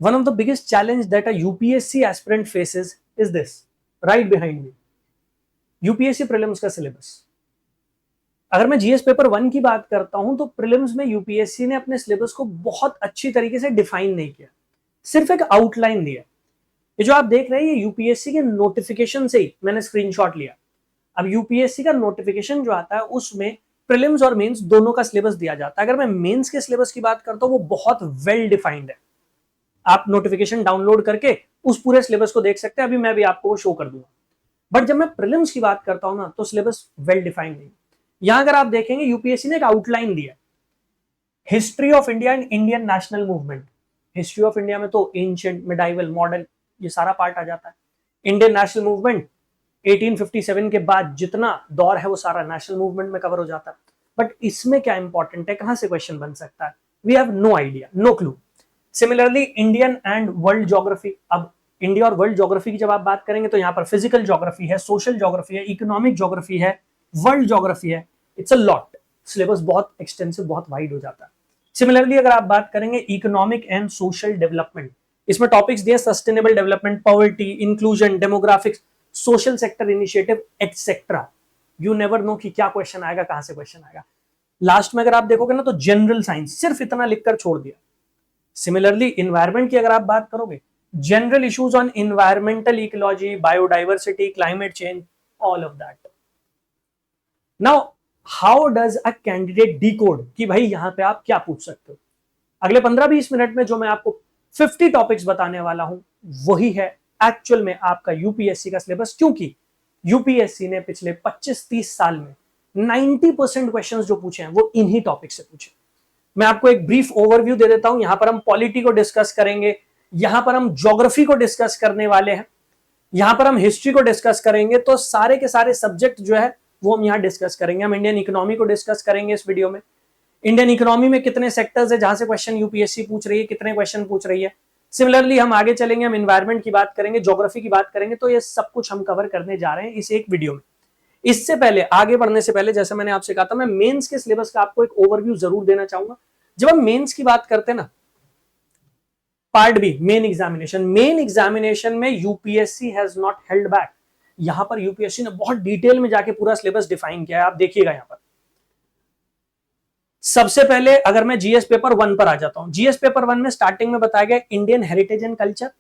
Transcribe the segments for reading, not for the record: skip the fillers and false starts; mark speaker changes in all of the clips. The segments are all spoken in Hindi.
Speaker 1: One of the biggest challenge that a UPSC aspirant faces is this, right behind me. UPSC prelims का सिलेबस। अगर मैं जीएस पेपर 1 की बात करता हूं तो प्रीलिम्स में यूपीएससी ने अपने सिलेबस को बहुत अच्छी तरीके से डिफाइन नहीं किया, सिर्फ एक आउटलाइन दिया। ये जो आप देख रहे हैं ये यूपीएससी के नोटिफिकेशन से ही मैंने स्क्रीनशॉट लिया। अब यूपीएससी का नोटिफिकेशन जो आता है उसमें प्रीलिम्स और मेंस दोनों का सिलेबस दिया जाता है। अगर मैं मेंस के सिलेबस की बात करता हूं वो बहुत वेल डिफाइंड है। आप नोटिफिकेशन डाउनलोड करके उस पूरे सिलेबस को देख सकते हैं, अभी मैं भी आपको वो शो कर दूंगा। बट जब मैं प्रीलिम्स की बात करता हूं ना तो सिलेबस वेल डिफाइंड नहीं। यहां अगर आप देखेंगे यूपीएससी ने एक आउटलाइन दिया, history of India and Indian national movement. History of India में तो एंशिएंट, मिडाइवल, मॉडर्न, ये सारा पार्ट आ जाता है। इंडियन नेशनल मूवमेंट 1857 के बाद जितना दौर है वो सारा नेशनल मूवमेंट में कवर हो जाता है। बट इसमें क्या इंपॉर्टेंट है, कहां से क्वेश्चन बन सकता है, we have no idea, no clue. Similarly Indian and world geography. अब इंडिया और वर्ल्ड ज्योग्राफी की जब आप बात करेंगे तो यहां पर फिजिकल ज्योग्राफी है, सोशल ज्योग्राफी है, इकोनॉमिक ज्योग्राफी है, वर्ल्ड ज्योग्राफी है। इट्स अ लॉट, सिलेबस बहुत एक्सटेंसिव, बहुत वाइड हो जाता है। सिमिलरली अगर आप बात करेंगे इकोनॉमिक एंड सोशल डेवलपमेंट, इसमें टॉपिक्स दिए sustainable development, poverty, inclusion, demographics, social sector initiative etcetera. You never know कि क्या क्वेश्चन आएगा, कहां से क्वेश्चन आएगा। लास्ट में अगर आप देखोगे ना तो जनरल साइंस सिर्फ इतना लिखकर छोड़ दिया। सिमिलरली इन्वायरमेंट की अगर आप बात करोगे, general issues on environmental ecology, biodiversity, climate change, all of that. Now how does a candidate decode कि भाई यहां पे आप क्या पूछ सकते हो। अगले 15-20 मिनट में जो मैं आपको 50 टॉपिक्स बताने वाला हूं वही है एक्चुअल में आपका यूपीएससी का सिलेबस, क्योंकि यूपीएससी ने पिछले 25-30 साल में 90% क्वेश्चंस जो पूछे हैं वो इन्हीं टॉपिक से पूछे। मैं आपको एक ब्रीफ ओवरव्यू दे देता हूं। यहां पर हम पॉलिटी को डिस्कस करेंगे, यहां पर हम ज्योग्राफी को डिस्कस करने वाले हैं, यहां पर हम हिस्ट्री को डिस्कस करेंगे। तो सारे के सारे सब्जेक्ट जो है वो हम यहां डिस्कस करेंगे। हम इंडियन इकोनॉमी को डिस्कस करेंगे इस वीडियो में। इंडियन इकोनॉमी में कितने सेक्टर्स है जहां से क्वेश्चन यूपीएससी पूछ रही है, कितने क्वेश्चन पूछ रही है। सिमिलरली हम आगे चलेंगे, हम एनवायरमेंट की बात करेंगे, ज्योग्राफी की बात करेंगे। तो ये सब कुछ हम कवर करने जा रहे हैं इस एक वीडियो में। इससे पहले, आगे बढ़ने से पहले, जैसे मैंने आपसे कहा था, मैं मेंस के सिलेबस का आपको एक ओवरव्यू जरूर देना चाहूंगा। जब हम मेंस की बात करते हैं ना, पार्ट बी मेन एग्जामिनेशन में UPSC has not held back. यहां पर यूपीएससी ने बहुत डिटेल में जाके पूरा सिलेबस डिफाइन किया है, आप देखिएगा यहां पर। सबसे पहले अगर मैं जीएस पेपर 1 पर आ जाता हूं, जीएस पेपर 1 में स्टार्टिंग में बताया गया Indian heritage and culture,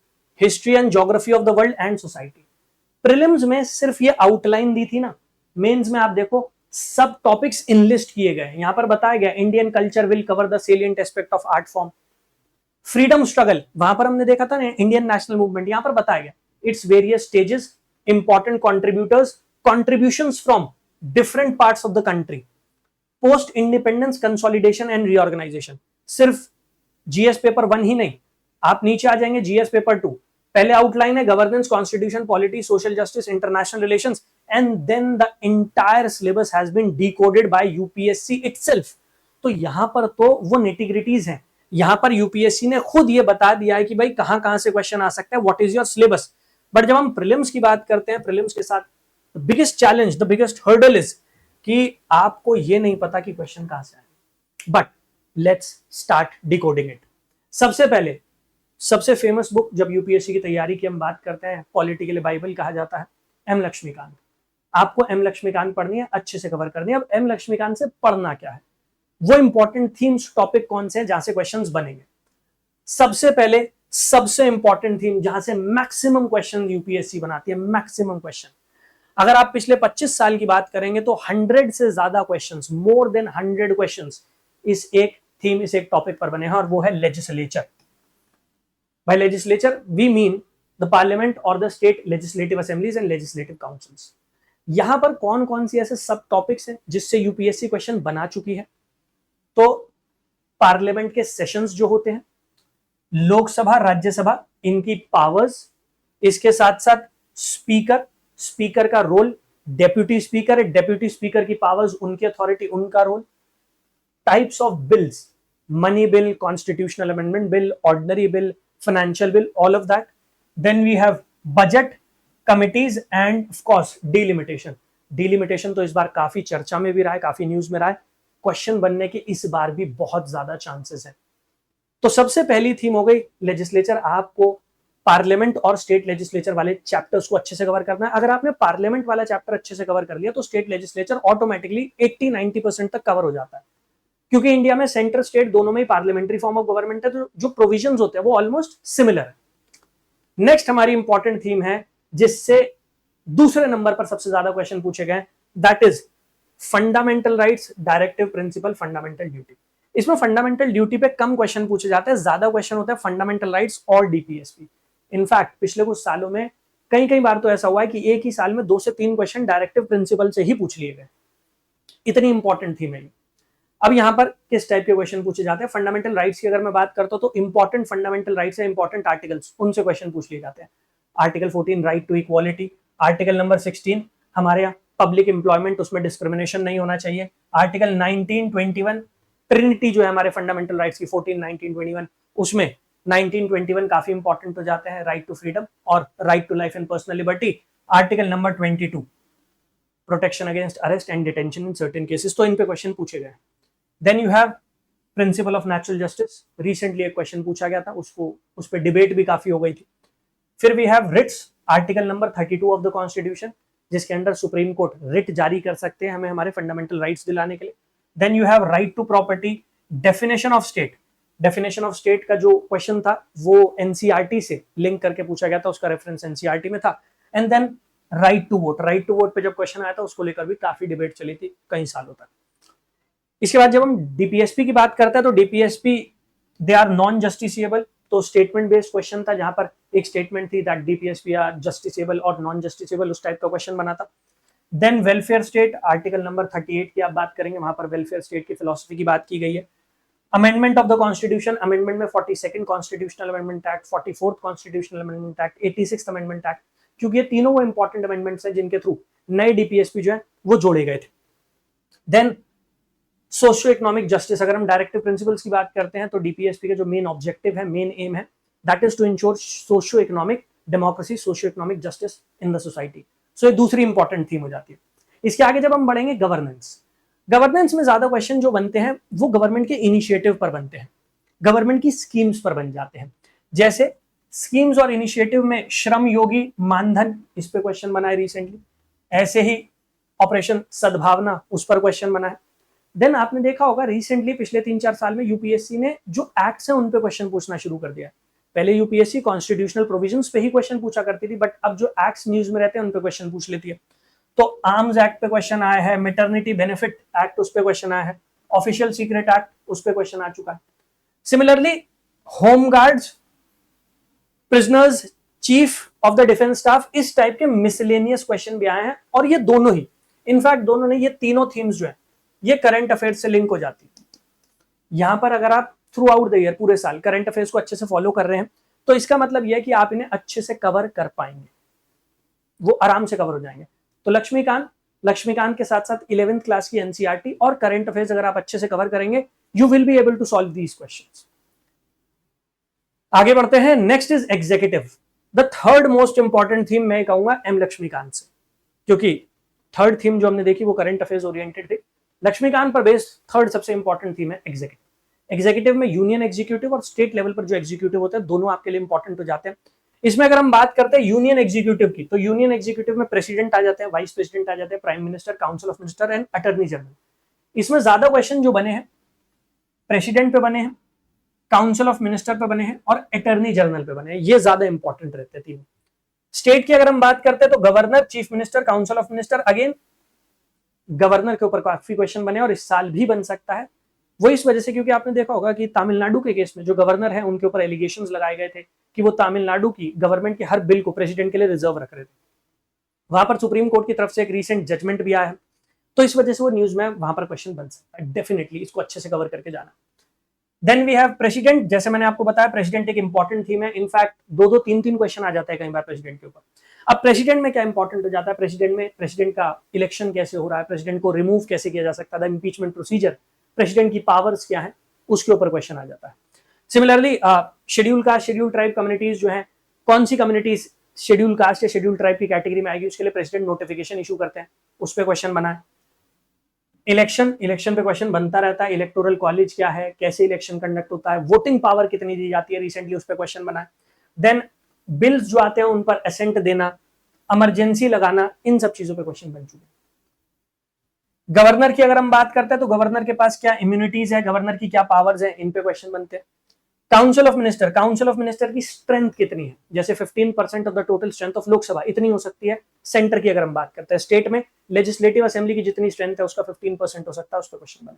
Speaker 1: history and geography of the world and society. Prelims में सिर्फ ये आउटलाइन दी थी ना, मेंस में आप देखो सब टॉपिक्स इनलिस्ट किए गए। यहां पर बताया गया Indian culture will cover the salient aspect of art form. Freedom struggle, वहां पर हमने देखा था ना इंडियन नेशनल मूवमेंट, यहां पर बताया गया it's various stages, important contributors, contributions from different parts of the country, post independence consolidation and reorganisation. सिर्फ जीएस पेपर 1 ही नहीं, आप नीचे आ जाएंगे जीएस पेपर 2। पहले आउटलाइन है governance, constitution, polity, social justice, international relations, and then the entire syllabus has been decoded by UPSC itself. तो यहां पर तो वो नेटिग्रिटीज हैं, यहां पर यूपीएससी ने खुद ये बता दिया है कि भाई कहां कहां से क्वेश्चन आ सकता है, what is your syllabus. But जब हम प्रीलिम्स की बात करते हैं, प्रीलिम्स के साथ the biggest challenge, the biggest hurdle is कि आपको ये नहीं पता कि क्वेश्चन कहां से आए। But let's start decoding it. सबसे पहले सबसे फेमस बुक जब यूपीएससी की तैयारी की हम बात करते हैं, पॉलिटी के लिए बाइबल कहा जाता है, एम लक्ष्मीकांत। आपको एम लक्ष्मीकांत पढ़नी है, अच्छे से कवर करनी है। अब एम लक्ष्मीकांत से पढ़ना क्या है, वो इंपॉर्टेंट थीम्स, टॉपिक कौन से हैं जहां से क्वेश्चंस बनेंगे। सबसे पहले सबसे इंपॉर्टेंट थीम जहां से मैक्सिमम क्वेश्चन यूपीएससी बनाती है, मैक्सिमम क्वेश्चन। अगर आप पिछले 25 साल की बात करेंगे तो 100 से ज्यादा क्वेश्चंस, मोर देन 100 क्वेश्चंस इस एक थीम, इस एक टॉपिक पर बने हैं, और वो है legislature. By legislature we mean the parliament और the state legislative assemblies and legislative councils. यहां पर कौन कौन सी ऐसे सब टॉपिक्स हैं जिससे यूपीएससी क्वेश्चन बना चुकी है। तो पार्लियामेंट के सेशंस जो होते हैं, लोकसभा, राज्यसभा, इनकी पावर्स, इसके साथ साथ स्पीकर, स्पीकर का रोल, डेप्यूटी स्पीकर है, डेप्यूटी स्पीकर की पावर्स, उनकी अथॉरिटी, उनका role, types of bills, money bill, constitutional amendment bill, ordinary bill, financial bill, all of that. Then we have budget, committees and of course delimitation. Delimitation तो इस बार काफी चर्चा में भी रहा है, काफी न्यूज में रहा है। क्वेश्चन बनने के इस बार भी बहुत ज्यादा चांसेस है। तो सबसे पहली थीम हो गई लेजिस्लेचर। आपको पार्लियामेंट और स्टेट लेजिस्लेचर वाले चैप्टर्स को अच्छे से कवर करना है। अगर आपने पार्लियामेंट वाला चैप्टर अच्छे से कवर कर लिया तो स्टेट लेजिस्लेचर ऑटोमेटिकली 80-90% तक कवर हो जाता है, क्योंकि इंडिया में सेंटर स्टेट दोनों में ही पार्लियामेंट्री फॉर्म ऑफ गवर्नमेंट है, तो जो प्रोविजंस होते हैं वो ऑलमोस्ट सिमिलर है। नेक्स्ट हमारी इंपॉर्टेंट थीम है जिससे दूसरे नंबर पर सबसे ज्यादा क्वेश्चन पूछे गए, that is fundamental rights, directive principle, fundamental duty. इसमें फंडामेंटल ड्यूटी पे कम क्वेश्चन पूछे जाते हैं, ज्यादा क्वेश्चन होता है फंडामेंटल राइट्स और डीपीएसपी। इनफैक्ट पिछले कुछ सालों में कई कई बार तो ऐसा हुआ है कि एक ही साल में 2 से 3 क्वेश्चन डायरेक्टिव प्रिंसिपल से ही पूछ लिए गए, इतनी इंपॉर्टेंट थी मेरी। अब यहां पर किस टाइप के क्वेश्चन पूछे जाते हैं? फंडामेंटल राइट्स की अगर मैं बात करता हूं तो इंपॉर्टेंट फंडामेंटल राइट्स है, इंपॉर्टेंट आर्टिकल्स, उनसे क्वेश्चन पूछ लिए जाते हैं। Article 14 right to equality, article number 16 हमारे यहाँ पब्लिक एम्प्लॉयमेंट, उसमें डिस्क्रिमिनेशन नहीं होना चाहिए। आर्टिकल 19, 21 ट्रिनिटी जो है हमारे फंडामेंटल राइट्स की 14, 19, 21, उसमें 19, 21 काफी इंपॉर्टेंट हो जाते हैं, राइट टू फ्रीडम और right to life and personal liberty. Article number 22 protection against arrest and detention in certain cases, तो इन पे क्वेश्चन पूछे गए। Then you have principle of natural justice, recently एक क्वेश्चन पूछा गया था, उसको उस पर डिबेट भी काफी हो गई थी। फिर we have writs, article number 32 of the constitution, जिसके अंडर सुप्रीम कोर्ट रिट जारी कर सकते हैं हमें हमारे फंडामेंटल राइट्स दिलाने के लिए। Then you have right to property, definition of state, definition of state का जो क्वेश्चन था वो एनसीईआरटी से लिंक करके पूछा गया था, उसका रेफरेंस एनसीईआरटी में था। And then right to vote, right to vote पे जब क्वेश्चन आया था उसको लेकर भी काफी डिबेट चली थी कई सालों तक। इसके बाद जब हम डीपीएसपी की बात करते हैं तो DPSP they are non justiciable, तो स्टेटमेंट बेस्ड क्वेश्चन था जहां पर एक स्टेटमेंट थी दैट डीपीएसपी आर जस्टिसेबल और नॉन जस्टिसेबल, उस टाइप का क्वेश्चन बना था। Then welfare state, article number 38 की आप बात करेंगे, वहां पर वेलफेयर स्टेट की फिलोसफी की बात की गई है। Amendment of the constitution, amendment में 42nd constitutional amendment act, 44th constitutional amendment act, 86th amendment act, क्योंकि ये तीनों वो इंपॉर्टेंट अमेंडमेंट्स हैं जिनके थ्रू नए डीपीएसपी जो है वो जोड़े गए थे। देन सोशियो इकोनॉमिक जस्टिस, अगर हम डायरेक्टिव प्रिंसिपल्स की बात करते हैं तो डीपीएसपी का जो मेन ऑब्जेक्टिव है, मेन एम है, that is to ensure socio economic democracy, socio economic justice in the society. So ये दूसरी इंपॉर्टेंट थीम हो जाती है। इसके आगे जब हम बढ़ेंगे गवर्नेंस, गवर्नेंस में ज्यादा क्वेश्चन जो बनते हैं वो गवर्नमेंट के इनिशिएटिव पर बनते हैं, गवर्नमेंट की स्कीम्स पर बन जाते हैं। जैसे स्कीम्स और इनिशिएटिव में श्रम योगी मानधन, इस पे क्वेश्चन बना है रिसेंटली। ऐसे ही ऑपरेशन सद्भावना, उस पर क्वेश्चन बना है। देन आपने देखा होगा रिसेंटली पिछले 3-4 साल में यूपीएससी ने जो एक्ट्स हैं उन पे क्वेश्चन पूछना शुरू कर दिया है। पहले यूपीएससी कॉन्स्टिट्यूशनल प्रोविजंस पे ही क्वेश्चन पूछा करती थी, बट अब जो एक्ट्स न्यूज में रहते हैं उन पे क्वेश्चन पूछ लेती है। तो आर्म्स एक्ट पे क्वेश्चन आया है, मैटरनिटी बेनिफिट एक्ट उस पे क्वेश्चन आया है, ऑफिशियल सीक्रेट एक्ट उस पे क्वेश्चन आ चुका है। Similarly home guards, prisoners, chief of the defence staff, इस टाइप के मिसलेनियस क्वेश्चन भी आए हैं। और ये दोनों ही, इनफैक्ट दोनों ने, ये तीनों थीम्स जो है ये करंट अफेयर्स से लिंक हो जाती है। यहां पर अगर आप थ्रू आउट द ईयर, पूरे साल करंट अफेयर्स को अच्छे से फॉलो कर रहे हैं तो इसका मतलब यह है कि आप इन्हें अच्छे से कवर कर पाएंगे, वो आराम से कवर हो जाएंगे। तो लक्ष्मीकांत के साथ साथ 11th क्लास की एनसीईआरटी और करंट अफेयर्स अगर आप अच्छे से कवर करेंगे, you will be able to solve these questions. आगे बढ़ते हैं। Next is executive, the third most important theme मैं कहूंगा एम लक्ष्मीकांत से, क्योंकि थर्ड थीम जो हमने देखी वो करंट अफेयर्स ओरिएंटेड थी। लक्ष्मीकांत पर बेस्ड थर्ड सबसे इंपॉर्टेंट थीम है एग्जीक्यूटिव। एग्जीक्यूटिव में यूनियन एग्जीक्यूटिव और स्टेट लेवल पर जो एग्जीक्यूटिव होते हैं दोनों आपके लिए इंपॉर्टेंट हो जाते हैं। इसमें अगर हम बात करते हैं यूनियन एग्जीक्यूटिव की, तो यूनियन एग्जीक्यूटिव में प्रेसिडेंट आ जाते हैं, वाइस प्रेसिडेंट आ जाते हैं, prime minister, council of minister and attorney general. इसमें ज्यादा क्वेश्चन जो बने हैं प्रेसिडेंट पे बने हैं, काउंसिल ऑफ मिनिस्टर पे बने हैं और अटॉर्नी जनरल पे बने हैं, ये ज्यादा इंपॉर्टेंट रहते हैं तीनों। स्टेट की अगर हम बात करते हैं तो governor, chief minister, council of minister, again governor के ऊपर काफी क्वेश्चन बने और इस साल भी बन सकता है। वो इस वजह से क्योंकि आपने देखा होगा कि तमिलनाडु के केस में जो गवर्नर है उनके ऊपर एलिगेशंस लगाए गए थे कि वो तमिलनाडु की गवर्नमेंट के हर बिल को प्रेसिडेंट के लिए रिजर्व रख रहे थे। वहां पर सुप्रीम कोर्ट की तरफ से एक रीसेंट जजमेंट भी आया है, तो इस वजह से वो न्यूज में वहां पर क्वेश्चन बन सकता है। डेफिनेटली इसको अच्छे से कवर करके जाना। देन वी हैव प्रेसिडेंट, जैसे मैंने आपको बताया प्रेसिडेंट एक इंपॉर्टेंट थीम है। इनफैक्ट 2-2, 3-3 क्वेश्चन आ जाता है कई बार प्रेसिडेंट के ऊपर। अब प्रेसिडेंट में क्या इंपॉर्टेंट हो जाता है, प्रेसिडेंट में प्रेसिडेंट का इलेक्शन कैसे हो रहा है, प्रेसिडेंट को रिमूव कैसे किया जा सकता है, इंपीचमेंट प्रोसीजर, प्रेसिडेंट की पावर्स क्या है, उसके ऊपर क्वेश्चन आ जाता है। Similarly schedule caste, schedule tribe communities जो है, कौन सी कम्युनिटीज शेड्यूल कास्ट या शेड्यूल ट्राइब की कैटेगरी में आएगी, उसके लिए प्रेसिडेंट नोटिफिकेशन इशू करते हैं, उस पर क्वेश्चन बना है। इलेक्शन पे क्वेश्चन बनता रहता है, इलेक्टोरल कॉलेज क्या है, कैसे इलेक्शन कंडक्ट होता है, वोटिंग पावर कितनी दी जाती है, रिसेंटली उस पर क्वेश्चन बना है। देन बिल्स जो आते हैं उन पर असेंट देना, इमरजेंसी लगाना, इन सब चीजों पे क्वेश्चन बन चुके हैं। गवर्नर की अगर हम बात करते हैं तो गवर्नर के पास क्या इम्यूनिटीज है, गवर्नर की क्या पावर्स है, इन पे क्वेश्चन बनते हैं। काउंसिल ऑफ मिनिस्टर की स्ट्रेंथ कितनी है, जैसे 15% of the total strength of Lok Sabha इतनी हो सकती है। सेंटर की अगर हम बात करते हैं, स्टेट में लेजिस्लेटिव असेंबली की जितनी स्ट्रेंथ है उसका 15% हो सकता है, उस पर क्वेश्चन बने।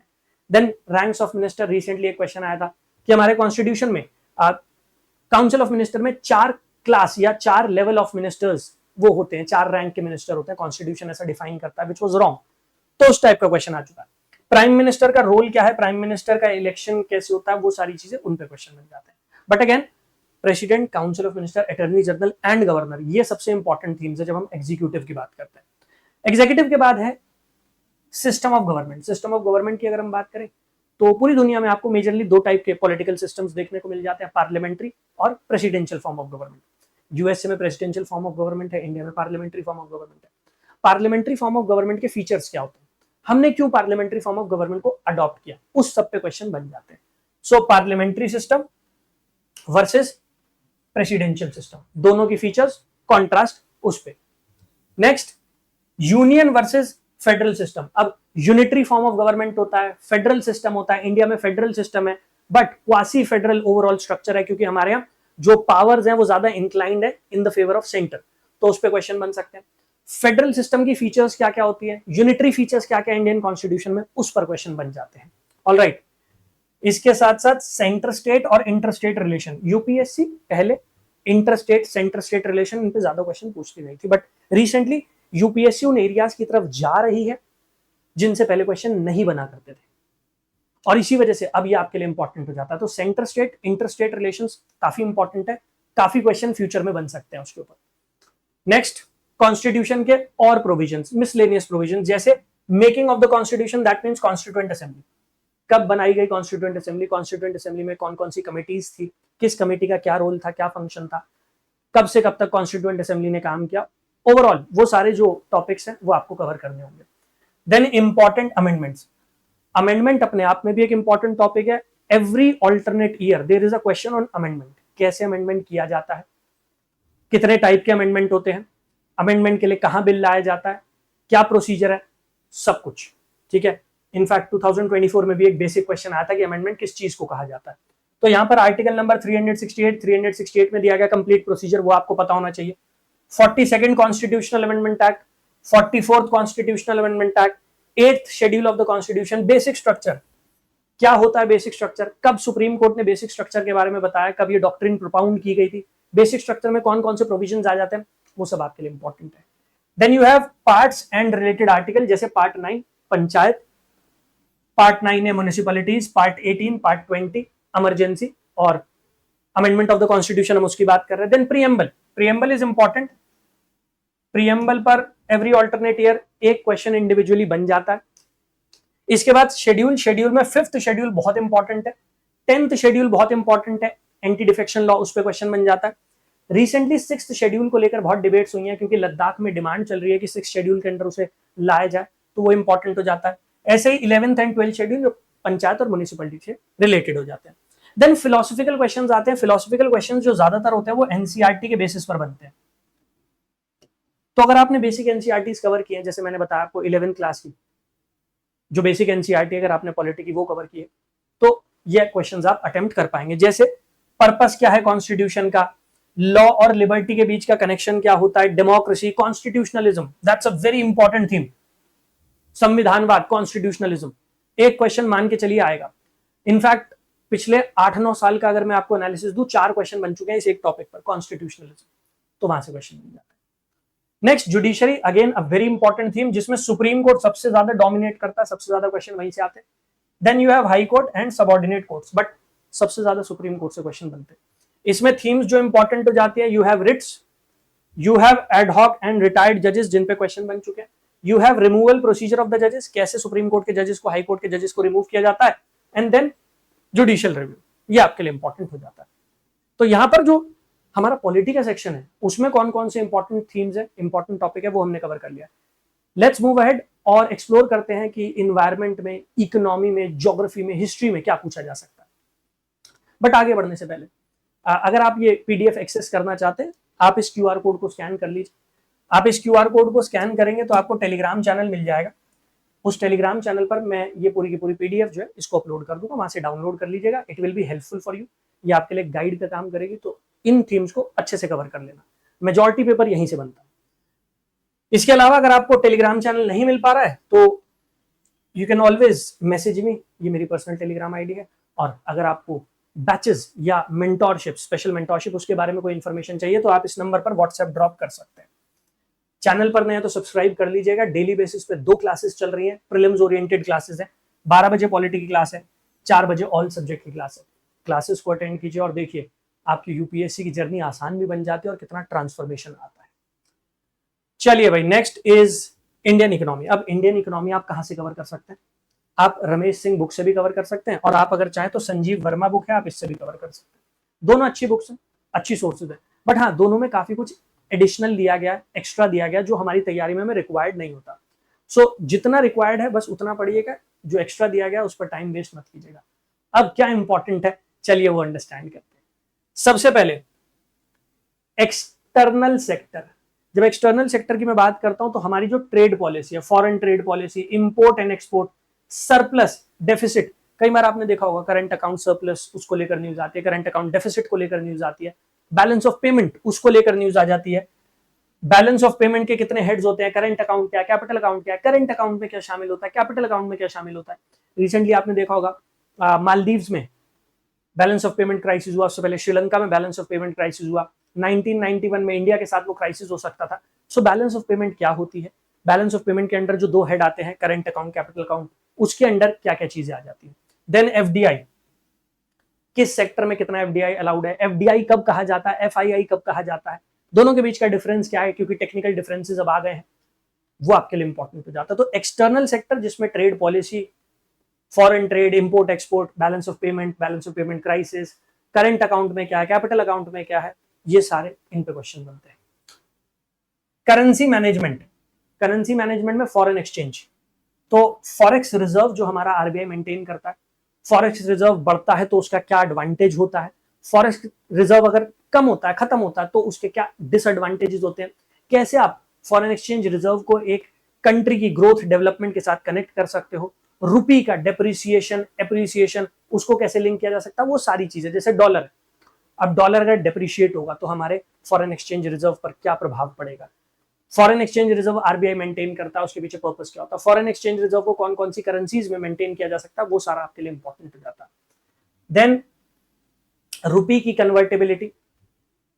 Speaker 1: Then ranks of minister, recently एक क्वेश्चन आया था कि हमारे कॉन्स्टिट्यूशन में काउंसिल ऑफ मिनिस्टर में 4 क्लास या 4 लेवल ऑफ मिनिस्टर्स वो होते हैं, 4 रैंक के मिनिस्टर होते हैं, कॉन्स्टिट्यूशन ऐसा डिफाइन करता है, विच वाज रॉन्ग। तो उस टाइप का क्वेश्चन आ चुका है। प्राइम मिनिस्टर का रोल क्या है, प्राइम मिनिस्टर का इलेक्शन कैसे होता है, वो सारी चीजें उन पे क्वेश्चन बन जाते हैं। But again president, council of minister, attorney general and governor, ये सबसे इंपॉर्टेंट थीम्स है जब हम एग्जीक्यूटिव की बात करते हैं। एग्जीक्यूटिव के बाद है system of government. System of government की अगर हम बात करें तो पूरी दुनिया में आपको मेजरली 2 टाइप के पॉलिटिकल सिस्टम्स देखने को मिल जाते हैं, पार्लियामेंट्री और presidential form of government. USA में प्रेसिडेंशियल फॉर्म ऑफ गवर्नमेंट है, इंडिया में पार्लियामेंट्री फॉर्म ऑफ गवर्नमेंट है। पार्लियामेंट्री फॉर्म ऑफ गवर्नमेंट के फीचर्स क्या होते हैं, हमने क्यों पार्लियामेंट्री फॉर्म ऑफ गवर्नमेंट को अडॉप्ट किया, उस सब पे क्वेश्चन बन जाते हैं। So parliamentary system versus presidential system, दोनों की फीचर्स, कॉन्ट्रास्ट उस पे। Next union versus federal system. अब यूनिटरी फॉर्म ऑफ गवर्नमेंट होता है, फेडरल सिस्टम होता है, इंडिया में फेडरल सिस्टम है but quasi federal overall structure है, क्योंकि हमारे यहाँ जो पावर्स हैं वो ज्यादा इंक्लाइंड है in the favour of centre, तो उस पर क्वेश्चन बन सकते हैं। फेडरल सिस्टम की फीचर्स क्या क्या होती है, यूनिटरी फीचर्स क्या क्या इंडियन कॉन्स्टिट्यूशन में, उस पर क्वेश्चन बन जाते हैं। ऑलराइट, इसके साथ साथ सेंटर स्टेट और इंटर स्टेट रिलेशन, यूपीएससी पहले inter state centre state relation in पे ज्यादा क्वेश्चन पूछती रही थी, बट रिसेंटली यूपीएससी उन एरियाज की तरफ जा रही है जिनसे पहले क्वेश्चन नहीं बना करते थे, और इसी वजह से अब ये आपके लिए इंपॉर्टेंट हो जाता है। तो centre state inter state relations काफी इंपॉर्टेंट है, काफी क्वेश्चन फ्यूचर में बन सकते हैं उसके ऊपर। नेक्स्ट, कॉन्स्टिट्यूशन के और प्रोविजंस, मिसलेनियस प्रोविजन, जैसे making of the constitution, that means constituent assembly, कब बनाई गई कॉन्स्टिट्यूएंट असेंबली, कॉन्स्टिट्यूएंट असेंबली में कौन कौन सी कमिटीज थी, किस कमेटी का क्या रोल था, क्या फंक्शन था, कब से कब तक कॉन्स्टिट्यूएंट असेंबली ने काम किया, ओवरऑल वो सारे जो टॉपिक्स हैं वो आपको कवर करने होंगे। देन इंपॉर्टेंट अमेंडमेंट्स, अमेंडमेंट अपने आप में भी एक इंपॉर्टेंट टॉपिक है। Every alternate year there is a question on amendment, कैसे अमेंडमेंट किया जाता है, कितने टाइप के अमेंडमेंट होते हैं, अमेंडमेंट के लिए कहां बिल लाया जाता है, क्या प्रोसीजर है, सब कुछ। ठीक है, इनफैक्ट 2024 में भी एक बेसिक क्वेश्चन आया था कि अमेंडमेंट किस चीज को कहा जाता है। तो यहां पर आर्टिकल नंबर 368 में दिया गया कंप्लीट प्रोसीजर, वो आपको पता होना चाहिए। 42nd constitutional amendment act, 44th constitutional amendment act, 8th schedule of the constitution, basic structure क्या होता है, बेसिक स्ट्रक्चर कब सुप्रीम कोर्ट ने बेसिक स्ट्रक्चर के बारे में बताया, कब ये डॉक्ट्रिन प्रोपाउंड की गई थी, बेसिक स्ट्रक्चर में कौन कौन से प्रोविजन आ जाते हैं, वो सब आपके लिए इंपॉर्टेंट है। Then you have parts and related article, जैसे पार्ट 9 पंचायत, पार्ट 9 है म्युनिसिपैलिटीज, पार्ट 18, पार्ट 20 इमरजेंसी और अमेंडमेंट ऑफ द कॉन्स्टिट्यूशन, हम उसकी बात कर रहे हैं। Then preamble, preamble is important, preamble पर एवरी ऑल्टरनेट ईयर एक क्वेश्चन इंडिविजुअली बन जाता है। इसके बाद शेड्यूल, शेड्यूल में 5th शेड्यूल बहुत इंपॉर्टेंट है, 10th शेड्यूल बहुत इंपॉर्टेंट है, एंटी डिफेक्शन लॉ, उस पर क्वेश्चन बन जाता है। रिसेंटली 6th शेड्यूल को लेकर बहुत डिबेट्स हुई हैं, क्योंकि लद्दाख में डिमांड चल रही है कि 6th शेड्यूल के अंदर उसे लाया जाए, तो वो इंपॉर्टेंट हो जाता है। ऐसे ही 11th एंड 12th शेड्यूल जो पंचायत और म्युनिसिपैलिटी से रिलेटेड हो जाते हैं। देन फिलोसफिकल क्वेश्चंस आते हैं, फिलोसफिकल क्वेश्चंस जो ज्यादातर होते हैं वो एनसीईआरटी के बेसिस पर बनते हैं। तो अगर आपने बेसिक एनसीईआरटीज कवर किए, जैसे मैंने बताया आपको 11th क्लास की जो बेसिक एनसीईआरटी अगर आपने पॉलिटी की वो कवर किए, तो ये क्वेश्चंस आप अटेम्प्ट कर पाएंगे। जैसे पर्पस क्या है कॉन्स्टिट्यूशन का, लॉ और लिबर्टी के बीच का कनेक्शन क्या होता है, democracy, constitutionalism, that's a very important theme, संविधानवाद, कॉन्स्टिट्यूशनलिज्म, एक क्वेश्चन मान के चलिए आएगा। इनफैक्ट पिछले 8-9 साल का अगर मैं आपको एनालिसिस दूं, 4 क्वेश्चन बन चुके हैं इस एक टॉपिक पर, कॉन्स्टिट्यूशनलिज्म, तो वहां से क्वेश्चन बन जाता है। Next judiciary, again a very important theme, जिसमें सुप्रीम कोर्ट सबसे ज्यादा डोमिनेट करता है, सबसे ज्यादा क्वेश्चन वहीं से आते हैं। Then you have high court and subordinate courts, but सबसे ज्यादा सुप्रीम कोर्ट से क्वेश्चन बनते हैं। इसमें थीम्स जो इंपॉर्टेंट हो जाती है, you have writs, you have ad hoc and retired जजेस जिन पे क्वेश्चन बन चुके हैं, you have removal procedure of the जजेस, कैसे सुप्रीम कोर्ट के जजेस को हाई कोर्ट के जजेस को रिमूव किया जाता है, एंड देन जुडिशियल रिव्यू, ये आपके लिए इंपॉर्टेंट हो जाता है। तो यहां पर जो हमारा पॉलिटी का सेक्शन है उसमें कौन कौन से इंपॉर्टेंट थीम्स है, इंपॉर्टेंट टॉपिक है, वो हमने कवर कर लिया। लेट्स मूव अहेड, और एक्सप्लोर करते हैं कि इन्वायरमेंट में, इकोनॉमी में, ज्योग्राफी में, हिस्ट्री में क्या पूछा जा सकता है। बट आगे बढ़ने से पहले अगर आप ये पीडीएफ एक्सेस करना चाहते हैं, आप इस क्यूआर कोड को स्कैन कर लीजिए। आप इस क्यूआर कोड को स्कैन करेंगे तो आपको टेलीग्राम चैनल मिल जाएगा। उस टेलीग्राम चैनल पर मैं ये पूरी की पूरी पीडीएफ जो है इसको अपलोड कर दूंगा, वहां से डाउनलोड कर लीजिएगा। It will be helpful for you. ये आपके लिए गाइड का काम करेगी, तो इन थीम्स को अच्छे से कवर कर लेना। मेजॉरिटी पेपर यहीं से बनता है। इसके अलावा अगर आपको टेलीग्राम चैनल नहीं मिल पा रहा है तो you can always message me, ये मेरी पर्सनल टेलीग्राम आईडी है। और अगर आपको बैचेस या मेंटोरशिप, स्पेशल मेंटोरशिप, उसके बारे में कोई इंफॉर्मेशन चाहिए तो आप इस नंबर पर व्हाट्सएप ड्रॉप कर सकते हैं। चैनल पर नए तो सब्सक्राइब कर लीजिएगा। डेली बेसिस पे 2 क्लासेस चल रही हैं, प्रीलिम्स ओरिएंटेड क्लासेस हैं। 12 बजे पॉलिटी की क्लास है, 4 बजे ऑल सब्जेक्ट की क्लास है। क्लासेस को अटेंड कीजिए और देखिए आपकी यूपीएससी की जर्नी आसान भी बन जाती है और कितना ट्रांसफॉर्मेशन आता है। चलिए भाई, नेक्स्ट इज इंडियन इकोनॉमी। अब इंडियन इकोनॉमी आप कहां से कवर कर सकते हैं? आप रमेश सिंह बुक से भी कवर कर सकते हैं, और आप अगर चाहें तो संजीव वर्मा बुक है, आप इससे भी कवर कर सकते हैं। दोनों अच्छी बुक्स हैं, अच्छी सोर्सेज है। बट हाँ, दोनों में काफी कुछ एडिशनल दिया गया, एक्स्ट्रा दिया गया, जो हमारी तैयारी में रिक्वायर्ड नहीं होता। सो जितना रिक्वायर्ड है बस उतना पढ़िएगा, जो एक्स्ट्रा दिया गया उस पर टाइम वेस्ट मत कीजिएगा। अब क्या इंपॉर्टेंट है, चलिए वो अंडरस्टैंड करते हैं। सबसे पहले एक्सटर्नल सेक्टर। जब एक्सटर्नल सेक्टर की मैं बात करता हूं तो हमारी जो ट्रेड पॉलिसी है, foreign trade policy, import and export, surplus, deficit. कई बार आपने देखा होगा करंट अकाउंट सरप्लस, उसको लेकर न्यूज आती है, करंट अकाउंट डेफिसिट को लेकर न्यूज आती है, बैलेंस ऑफ पेमेंट उसको लेकर न्यूज आ जाती है। बैलेंस ऑफ पेमेंट के कितने हेड्स होते हैं, करंट अकाउंट क्या, कैपिटल अकाउंट क्या, करंट अकाउंट में क्या शामिल होता है, कैपिटल अकाउंट में क्या शामिल होता है। रिसेंटली आपने देखा होगा मालदीव्स में बैलेंस ऑफ पेमेंट क्राइसिस हुआ, उससे पहले श्रीलंका में बैलेंस ऑफ पेमेंट क्राइसिस हुआ, 1991 में इंडिया के साथ वो क्राइसिस हो सकता था। सो बैलेंस ऑफ पेमेंट क्या होती है, बैलेंस ऑफ पेमेंट के अंडर जो 2 हेड आते हैं, करंट अकाउंट, कैपिटल अकाउंट, उसके अंडर क्या क्या चीजें आ जाती है। देन एफडीआई, किस सेक्टर में कितना एफडीआई अलाउड है, एफडीआई कब कहा जाता है, एफआईआई कब कहा जाता है, दोनों के बीच का डिफरेंस क्या है, क्योंकि टेक्निकल डिफरेंसेस अब आ गए हैं, वो आपके लिए इंपॉर्टेंट हो जाता है। तो एक्सटर्नल सेक्टर जिसमें trade policy, foreign trade, import export, balance of payment crisis, current account में क्या है, कैपिटल अकाउंट में क्या है, ये सारे इन पे क्वेश्चन बनते हैं। करेंसी मैनेजमेंट, करेंसी मैनेजमेंट में फॉरेन एक्सचेंज, तो फॉरेक्स रिजर्व जो हमारा आरबीआई मेंटेन करता है, फॉरेक्स रिजर्व बढ़ता है तो उसका क्या एडवांटेज होता है, फॉरेक्स रिजर्व अगर कम होता है, खत्म होता है तो उसके क्या डिसएडवांटेजेस होते हैं, कैसे आप फॉरेन एक्सचेंज रिजर्व को एक कंट्री की ग्रोथ डेवलपमेंट के साथ कनेक्ट कर सकते हो, रुपी का डेप्रिसिएशन एप्रिसिएशन उसको कैसे लिंक किया जा सकता है, वो सारी चीजें। जैसे डॉलर, अब डॉलर अगर डेप्रिशिएट होगा तो हमारे फॉरेन एक्सचेंज रिजर्व पर क्या प्रभाव पड़ेगा। Foreign exchange reserve RBI maintain करता है, उसके पीछे पर्पस क्या होता है, फॉरेन एक्सचेंज रिजर्व को कौन कौन सी करेंसीज में मेंटेन किया जा सकता है, वो सारा आपके लिए इंपॉर्टेंट हो जाता है। देन रुपी की convertibility,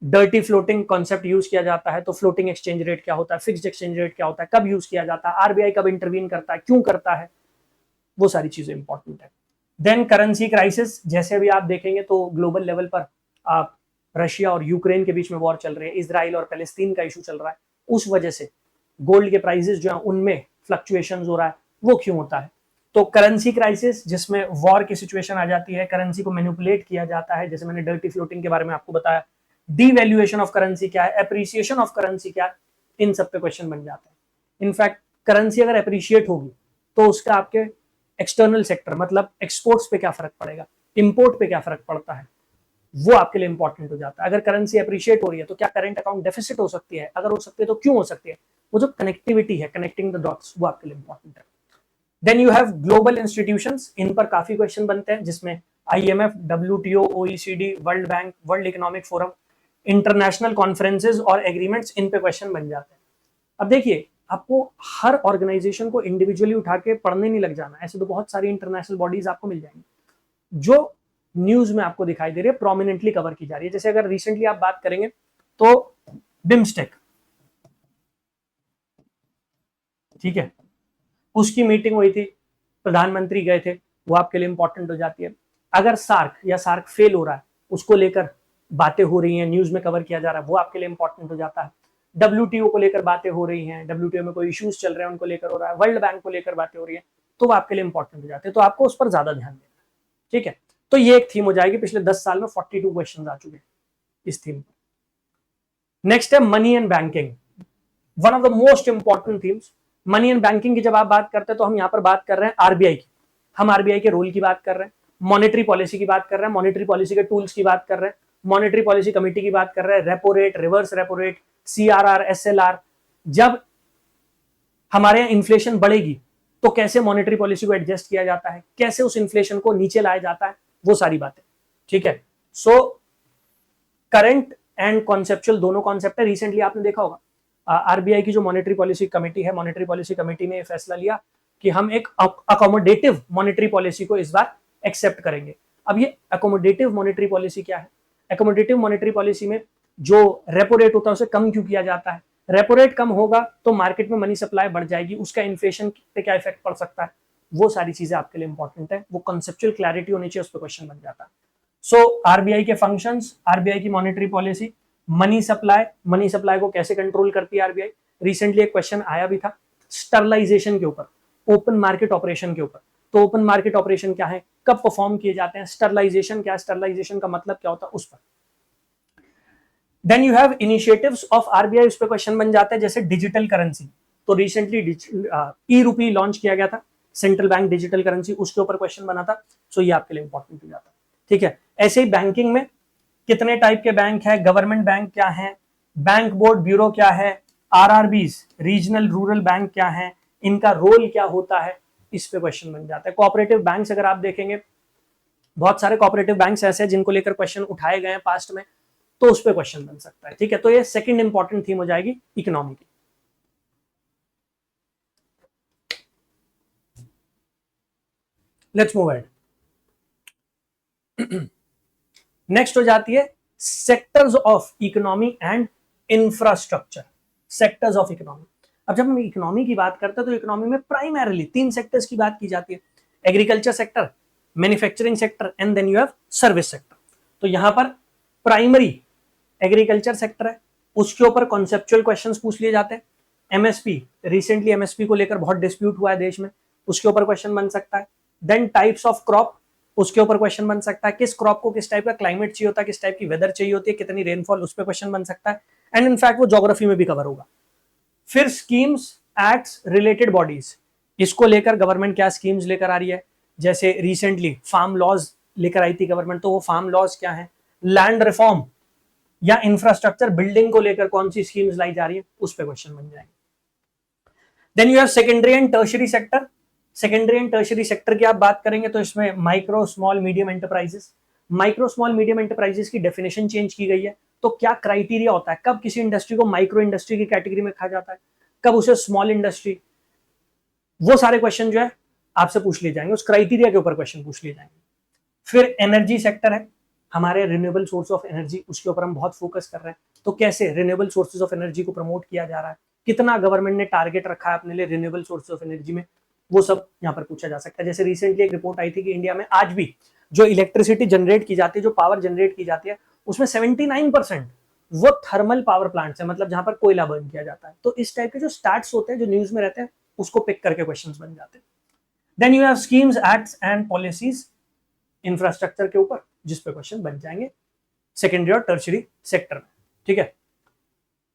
Speaker 1: dirty floating concept use किया जाता है, तो फ्लोटिंग एक्सचेंज रेट क्या होता है, फिक्स्ड एक्सचेंज रेट क्या होता है, कब यूज किया जाता है, आरबीआई कब इंटरवीन करता है, क्यों करता है, वो सारी चीजें इंपॉर्टेंट है। देन करेंसी क्राइसिस, जैसे अभी आप देखेंगे तो ग्लोबल लेवल पर आप रशिया और यूक्रेन के बीच में वॉर चल रही है, इजराइल और पैलेस्तीन का इशू चल रहा है, उस वजह से गोल्ड के प्राइसेस जो है उनमें फ्लक्चुएशंस हो रहा है, वो क्यों होता है। तो करेंसी क्राइसिस जिसमें वॉर की सिचुएशन आ जाती है, करेंसी को मैनिपुलेट किया जाता है, जैसे मैंने डर्टी फ्लोटिंग के बारे में आपको बताया, डीवैल्यूएशन ऑफ करेंसी क्या है, एप्रिसिएशन ऑफ करेंसी क्या है, इन सब पे क्वेश्चन बन जाते हैं। इनफैक्ट करेंसी अगर एप्रिशिएट होगी तो उसका आपके एक्सटर्नल सेक्टर मतलब एक्सपोर्ट्स पे क्या फर्क पड़ेगा, इंपोर्ट पे क्या फर्क पड़ता है, वो आपके लिए इंपॉर्टेंट हो जाता है। अगर करेंसी अप्रिशिएट हो रही है तो क्या करंट अकाउंट डेफिसिट हो सकती है, अगर हो सकती है तो क्यों हो सकती है, वो जो कनेक्टिविटी है, कनेक्टिंग द डॉट्स, वो आपके लिए इंपॉर्टेंट है। Then you have global institutions, इन पर काफी क्वेश्चन बनते हैं, जिसमें IMF, WTO, OECD, world bank, world economic forum, international conferences और एग्रीमेंट्स, इन पे क्वेश्चन बन जाते हैं। अब देखिए, आपको हर ऑर्गेनाइजेशन को इंडिविजुअली उठा के पढ़ने नहीं लग जाना, ऐसे तो बहुत सारी इंटरनेशनल बॉडीज आपको मिल जाएंगी जो न्यूज में आपको दिखाई दे रही है, प्रोमिनेंटली कवर की जा रही है। जैसे अगर रिसेंटली आप बात करेंगे तो बिम्स्टेक, ठीक है, उसकी मीटिंग हुई थी, प्रधानमंत्री गए थे, वो आपके लिए इंपॉर्टेंट हो जाती है। अगर सार्क या सार्क फेल हो रहा है, उसको लेकर बातें हो रही हैं, न्यूज में कवर किया जा रहा है, वो आपके लिए इंपॉर्टेंट हो जाता है। डब्ल्यूटीओ को लेकर बातें हो रही हैं, डब्ल्यूटीओ में कोई इश्यूज चल रहे हैं, उनको लेकर हो रहा है, वर्ल्ड बैंक को लेकर बातें हो रही है, तो वो आपके लिए इंपॉर्टेंट हो जाते हैं, तो आपको उस पर ज्यादा ध्यान देना, ठीक है। तो ये एक थीम हो जाएगी, पिछले 10 साल में 42 क्वेश्चन आ चुके हैं इस थीम पर। नेक्स्ट है money and banking, one of the most important themes. Money and banking की जब आप बात करते हैं तो हम यहां पर बात कर रहे हैं आरबीआई की, हम आरबीआई के रोल की बात कर रहे हैं, मॉनेटरी पॉलिसी की बात कर रहे हैं, मॉनेटरी पॉलिसी के टूल्स की बात कर रहे हैं, मॉनेटरी पॉलिसी कमेटी की बात कर रहे हैं, repo rate, reverse repo rate, CRR, SLR. जब हमारे यहां इन्फ्लेशन बढ़ेगी तो कैसे मॉनेटरी पॉलिसी को एडजस्ट किया जाता है, कैसे उस इन्फ्लेशन को नीचे लाया जाता है, वो सारी बातें। ठीक है, सो करंट एंड कॉन्सेप्चुअल दोनों कॉन्सेप्ट है। रिसेंटली आपने देखा होगा आरबीआई की जो मॉनेटरी पॉलिसी कमेटी है, मॉनेटरी पॉलिसी कमेटी ने फैसला लिया कि हम एक अकोमोडेटिव मॉनेटरी पॉलिसी को इस बार एक्सेप्ट करेंगे। अब ये अकोमोडेटिव मॉनेटरी पॉलिसी क्या है? अकोमोडेटिव मॉनेटरी पॉलिसी में जो रेपो रेट होता है उसे कम क्यों किया जाता है? रेपो रेट कम होगा तो मार्केट में मनी सप्लाई बढ़ जाएगी, उसका इन्फ्लेशन पे क्या इफेक्ट पड़ सकता है, वो सारी चीजें आपके लिए इंपॉर्टेंट है, वो कंसेप्चुअल क्लैरिटी होनी चाहिए, उस पर क्वेश्चन बन जाता है। सो आरबीआई के फंक्शंस, आरबीआई की मॉनेटरी पॉलिसी, मनी सप्लाई को कैसे कंट्रोल करती है आरबीआई। रिसेंटली एक क्वेश्चन आया भी था स्टरलाइजेशन के ऊपर, ओपन मार्केट ऑपरेशन के ऊपर। तो ओपन मार्केट ऑपरेशन क्या है, कब परफॉर्म किए जाते हैं, स्टरलाइजेशन क्या है, स्टरलाइजेशन का मतलब क्या होता है, उस पर। Then you have initiatives of RBI, उस पर क्वेश्चन बन जाता है, जैसे डिजिटल करेंसी। तो रिसेंटली ई रूपी लॉन्च किया गया था, सेंट्रल बैंक डिजिटल करेंसी, उसके ऊपर क्वेश्चन बना था। सो ये आपके लिए इंपॉर्टेंट हो जाता है। ठीक है, ऐसे ही बैंकिंग में कितने टाइप के बैंक है, गवर्नमेंट बैंक क्या है, बैंक बोर्ड ब्यूरो क्या है, आरआरबीज रीजनल रूरल बैंक क्या है, इनका रोल क्या होता है, इस पे क्वेश्चन बन जाता है। कोऑपरेटिव बैंक्स अगर आप देखेंगे, बहुत सारे कोऑपरेटिव बैंक्स ऐसे हैं जिनको लेकर क्वेश्चन उठाए गए हैं पास्ट में, तो उस पे क्वेश्चन बन सकता है। ठीक है, तो ये सेकंड इंपॉर्टेंट थीम हो जाएगी इकोनॉमी की। Let's move ahead. नेक्स्ट हो जाती है sectors of economy and infrastructure. Sectors of economy, अब जब हम इकोनॉमी की बात करते हैं तो इकोनॉमी में प्राइमरीली 3 सेक्टर्स की बात की जाती है, agriculture sector, manufacturing sector and then you have service sector. तो यहां पर प्राइमरी एग्रीकल्चर सेक्टर है, उसके ऊपर कॉन्सेप्चुअल क्वेश्चंस पूछ लिए जाते हैं। एमएसपी, रिसेंटली एमएसपी को लेकर बहुत डिस्प्यूट हुआ है देश में, उसके ऊपर क्वेश्चन बन सकता है। देन टाइप्स ऑफ क्रॉप, उसके ऊपर क्वेश्चन बन सकता है, किस क्रॉप को किस टाइप का क्लाइमेट चाहिए होता है, किस टाइप की वेदर चाहिए होती है, कितनी रेनफॉल, उस पर क्वेश्चन बन सकता है। एंड इनफैक्ट वो ज्योग्राफी में भी कवर होगा। फिर स्कीम्स, एक्ट्स, रिलेटेड बॉडीज, इसको लेकर गवर्नमेंट क्या स्कीम्स लेकर आ रही है, जैसे रिसेंटली फार्म लॉज लेकर आई थी गवर्नमेंट, तो वो फार्म लॉज क्या है, लैंड रिफॉर्म या इंफ्रास्ट्रक्चर बिल्डिंग को लेकर कौन सी स्कीम्स लाई जा रही है, उस पर क्वेश्चन बन जाएंगे। Then you have secondary and tertiary sector. Secondary and tertiary sector की आप बात करेंगे तो इसमें micro small medium enterprises, micro small medium enterprises की डेफिनेशन चेंज की गई है। तो क्या क्राइटेरिया होता है, कब किसी इंडस्ट्री को माइक्रो इंडस्ट्री की कैटेगरी में कहा जाता है, कब उसे स्मॉल इंडस्ट्री, वो सारे क्वेश्चन जो है आपसे पूछ लिए जाएंगे, उस क्राइटेरिया के ऊपर क्वेश्चन पूछ लिए जाएंगे। फिर एनर्जी सेक्टर है, हमारे रिन्यूएबल सोर्स ऑफ एनर्जी, उसके ऊपर हम बहुत फोकस कर रहे हैं। तो कैसे रिन्यूएबल सोर्सेज ऑफ एनर्जी को प्रमोट किया जा रहा है, कितना गवर्नमेंट ने टारगेट रखा है अपने लिए रिन्यूएबल सोर्सेज ऑफ एनर्जी में, वो सब यहाँ पर पूछा जा सकता है। जैसे रिसेंटली एक रिपोर्ट आई थी कि इंडिया में आज भी जो इलेक्ट्रिसिटी जनरेट की जाती है, जो पावर जनरेट की जाती है, उसमें 79% वो थर्मल पावर प्लांट्स है, मतलब जहां पर कोयला बर्न किया जाता है। तो इस टाइप के जो स्टैट्स होते हैं, जो न्यूज में रहते हैं, उसको पिक करके क्वेश्चंस बन जाते हैं। Then you have schemes, acts and policies infrastructure के ऊपर, जिस पे क्वेश्चन बन जाएंगे सेकेंडरी और टर्शरी सेक्टर में। ठीक है,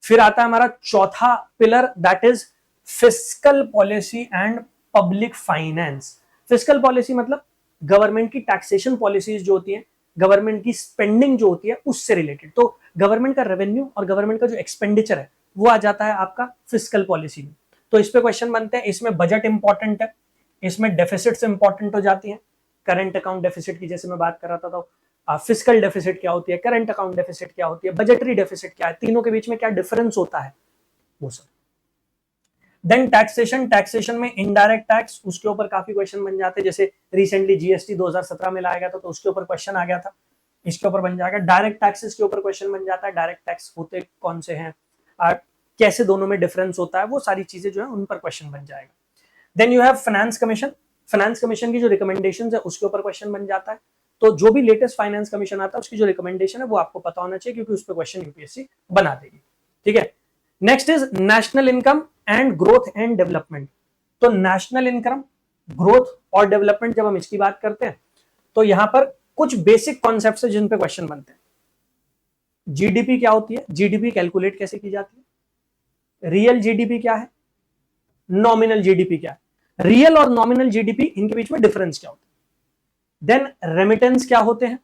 Speaker 1: फिर आता है हमारा चौथा pillar, that is fiscal policy and public finance. Fiscal policy मतलब गवर्नमेंट की टैक्सेशन पॉलिसीज जो होती है, गवर्नमेंट की स्पेंडिंग जो होती है, उससे रिलेटेड। तो गवर्नमेंट का रेवेन्यू और गवर्नमेंट का जो एक्सपेंडिचर है वो आ जाता है आपका फिस्कल पॉलिसी में। तो इस पे क्वेश्चन बनते हैं, इसमें बजट इंपॉर्टेंट है, इसमें डेफिसिट्स इंपॉर्टेंट हो जाती हैं। करंट अकाउंट डेफिसिट की जैसे मैं बात कर रहा था, तो फिस्कल डेफिसिट क्या होती है, करंट अकाउंट डेफिसिट क्या होती है, बजटरी डेफिसिट क्या है, तीनों के बीच में क्या डिफरेंस होता है, वो सब। देन टैक्सेशन, टैक्सेशन में इनडायरेक्ट टैक्स, उसके ऊपर काफी क्वेश्चन बन जाते हैं। जैसे रिसेंटली जीएसटी 2017 में लाया गया था, तो उसके ऊपर क्वेश्चन आ गया था, इसके ऊपर बन जाएगा। डायरेक्ट टैक्सेस के ऊपर क्वेश्चन बन जाता है, डायरेक्ट टैक्स होते कौन से हैं, कैसे दोनों में डिफरेंस होता है, वो सारी चीजें जो है उन पर क्वेश्चन बन जाएगा। Then you have finance commission, finance commission की जो रिकमेंडेशंस है उसके ऊपर क्वेश्चन बन जाता है। तो जो भी लेटेस्ट फाइनेंस कमीशन आता है उसकी जो रिकमेंडेशन है वो आपको पता होना चाहिए, क्योंकि उस पर क्वेश्चन यूपीएससी बना देगी। ठीक है, next is national income and growth and development. तो नेशनल इनकम, ग्रोथ और डेवलपमेंट जब हम इसकी बात करते हैं तो यहां पर कुछ बेसिक कॉन्सेप्ट्स है जिन पे क्वेश्चन बनते हैं। जीडीपी क्या होती है, जीडीपी कैलकुलेट कैसे की जाती है, रियल जीडीपी क्या है, नॉमिनल जीडीपी क्या है, रियल और नॉमिनल जीडीपी इनके बीच में डिफरेंस क्या होता है। देन रेमिटेंस क्या होते हैं,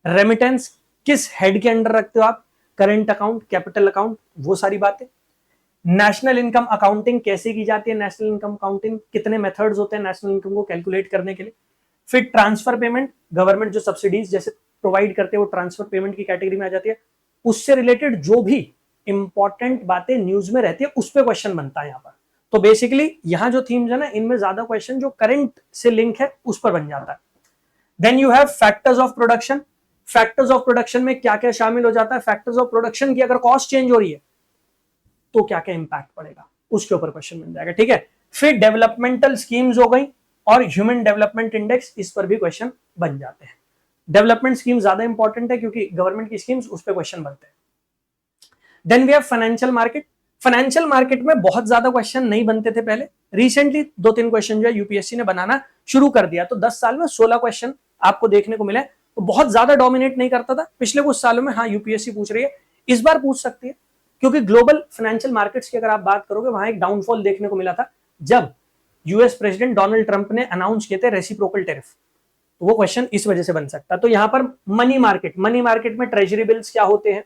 Speaker 1: रेमिटेंस किस हेड के अंडर रखते हो आप, करंट अकाउंट, कैपिटल अकाउंट, वो सारी बातें। नेशनल इनकम अकाउंटिंग कैसे की जाती है, नेशनल इनकम अकाउंटिंग कितने मेथड्स होते हैं नेशनल इनकम को कैलकुलेट करने के लिए। फिर ट्रांसफर पेमेंट, गवर्नमेंट जो सब्सिडीज जैसे प्रोवाइड करते हैं वो ट्रांसफर पेमेंट की कैटेगरी में आ जाती है। उससे रिलेटेड जो भी इंपॉर्टेंट बातें न्यूज में रहती है उस पर क्वेश्चन बनता है यहाँ पर। तो बेसिकली यहाँ जो थीम्स है ना, इनमें ज्यादा क्वेश्चन जो करंट से लिंक है उस पर बन जाता है। Then you have factors of production. Factors of production में क्या क्या शामिल हो जाता है, फैक्टर्स ऑफ प्रोडक्शन की अगर कॉस्ट चेंज हो रही है तो क्या क्या इंपैक्ट पड़ेगा, उसके ऊपर क्वेश्चन बन जाएगा। ठीक है, फिर डेवलपमेंटल स्कीम्स हो गई और ह्यूमन डेवलपमेंट इंडेक्स, इस पर भी क्वेश्चन बन जाते हैं। डेवलपमेंट स्कीम ज्यादा इंपॉर्टेंट है क्योंकि गवर्नमेंट की स्कीम्स उस पर क्वेश्चन बनते हैं। Then we have financial market. Financial market में बहुत ज्यादा क्वेश्चन नहीं बनते थे पहले, रिसेंटली 2-3 क्वेश्चन जो है यूपीएससी ने बनाना शुरू कर दिया, तो 10 साल में 16 क्वेश्चन आपको देखने को मिले, तो बहुत ज्यादा डोमिनेट नहीं करता था पिछले कुछ सालों में। हाँ, यूपीएससी पूछ रही है, इस बार पूछ सकती है, क्योंकि ग्लोबल फाइनेंशियल मार्केट्स की अगर आप बात करोगे वहां एक डाउनफॉल देखने को मिला था जब यूएस प्रेसिडेंट डोनाल्ड ट्रंप ने अनाउंस किए थे रेसिप्रोकल टैरिफ, तो वो क्वेश्चन इस वजह से बन सकता। तो यहां पर मनी मार्केट, मनी मार्केट में ट्रेजरी बिल्स क्या होते हैं,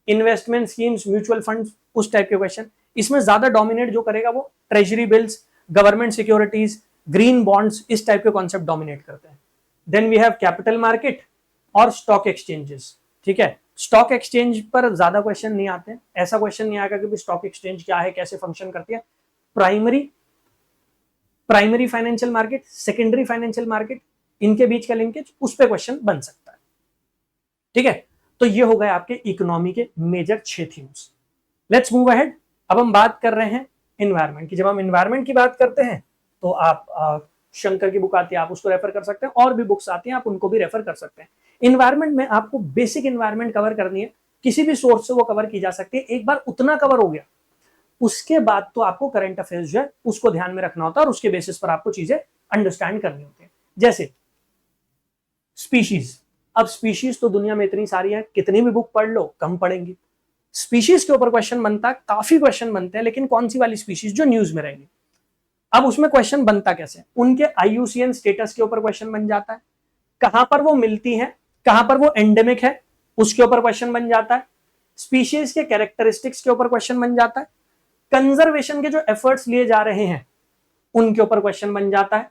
Speaker 1: इन्वेस्टमेंट स्कीम्स, म्यूचुअल फंड्स, उस टाइप के क्वेश्चन। इसमें ज्यादा डोमिनेट जो करेगा वो treasury bills, government securities, green bonds, इस टाइप के कॉन्सेप्ट डोमिनेट करते हैं। Then we have capital market और स्टॉक एक्सचेंजेस। ठीक है, स्टॉक एक्सचेंज पर ज्यादा क्वेश्चन नहीं आते हैं, ऐसा क्वेश्चन नहीं आएगा कि स्टॉक एक्सचेंज क्या है, कैसे फंक्शन करती है। Primary financial market, secondary financial market, इनके बीच का लिंकेज, उस पर क्वेश्चन बन सकता है। ठीक है, तो ये हो गए आपके इकोनॉमी के major 6 themes. Let's move ahead. अब हम बात कर रहे हैं एनवायरनमेंट की। जब हम एनवायरनमेंट की बात करते हैं तो आप शंकर की बुक आती है, आप उसको रेफर कर सकते हैं, और भी बुक्स आती हैं आप उनको भी रेफर कर सकते हैं। इन्वायरमेंट में आपको बेसिक इन्वायरमेंट कवर करनी है, किसी भी सोर्स से वो कवर की जा सकती है। एक बार उतना कवर हो गया, उसके बाद तो आपको करंट अफेयर्स जो है उसको ध्यान में रखना होता है और उसके बेसिस पर आपको चीजें अंडरस्टैंड करनी होती है। जैसे स्पीशीज, अब स्पीशीज तो दुनिया में इतनी सारी है, कितनी भी बुक पढ़ लो कम पढ़ेंगी। स्पीशीज के ऊपर क्वेश्चन बनता है, काफी क्वेश्चन बनते हैं, लेकिन कौन सी वाली स्पीशीज जो न्यूज में रहेंगी। अब उसमें क्वेश्चन बनता कैसे, उनके आईयूसीएन स्टेटस के ऊपर क्वेश्चन बन जाता है, कहां पर वो मिलती है, कहां पर वो एंडेमिक है, उसके ऊपर क्वेश्चन बन जाता है। स्पीशीज के कैरेक्टरिस्टिक्स के ऊपर क्वेश्चन बन जाता है। कंजर्वेशन के जो एफर्ट्स लिए जा रहे हैं उनके ऊपर क्वेश्चन बन जाता है।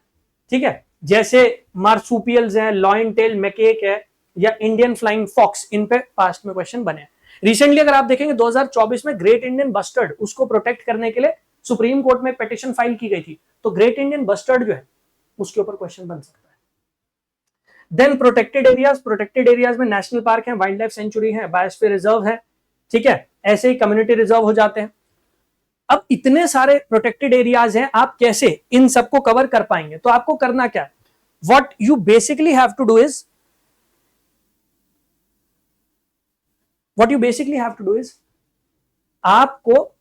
Speaker 1: ठीक है, जैसे मार्सुपियल्स हैं, लॉयन टेल मैकेक है, या इंडियन फ्लाइंग फॉक्स, इन पे पास्ट में क्वेश्चन बने हैं। रिसेंटली अगर आप देखेंगे 2024 में ग्रेट इंडियन बस्टर्ड, उसको प्रोटेक्ट करने के लिए सुप्रीम कोर्ट में पिटीशन फाइल की गई थी, तो ग्रेट इंडियन बस्टर्ड जो है उसके ऊपर क्वेश्चन बन सकता है। Then protected areas, protected areas में नेशनल पार्क है, वाइल्ड लाइफ सेंचुरी है, बायोस्फीयर रिजर्व है। ठीक है, ऐसे ही कम्युनिटी रिजर्व हो जाते हैं। अब इतने सारे प्रोटेक्टेड एरियाज हैं, आप कैसे इन सबको कवर कर पाएंगे, तो आपको करना क्या है, what you basically have to do is, आपको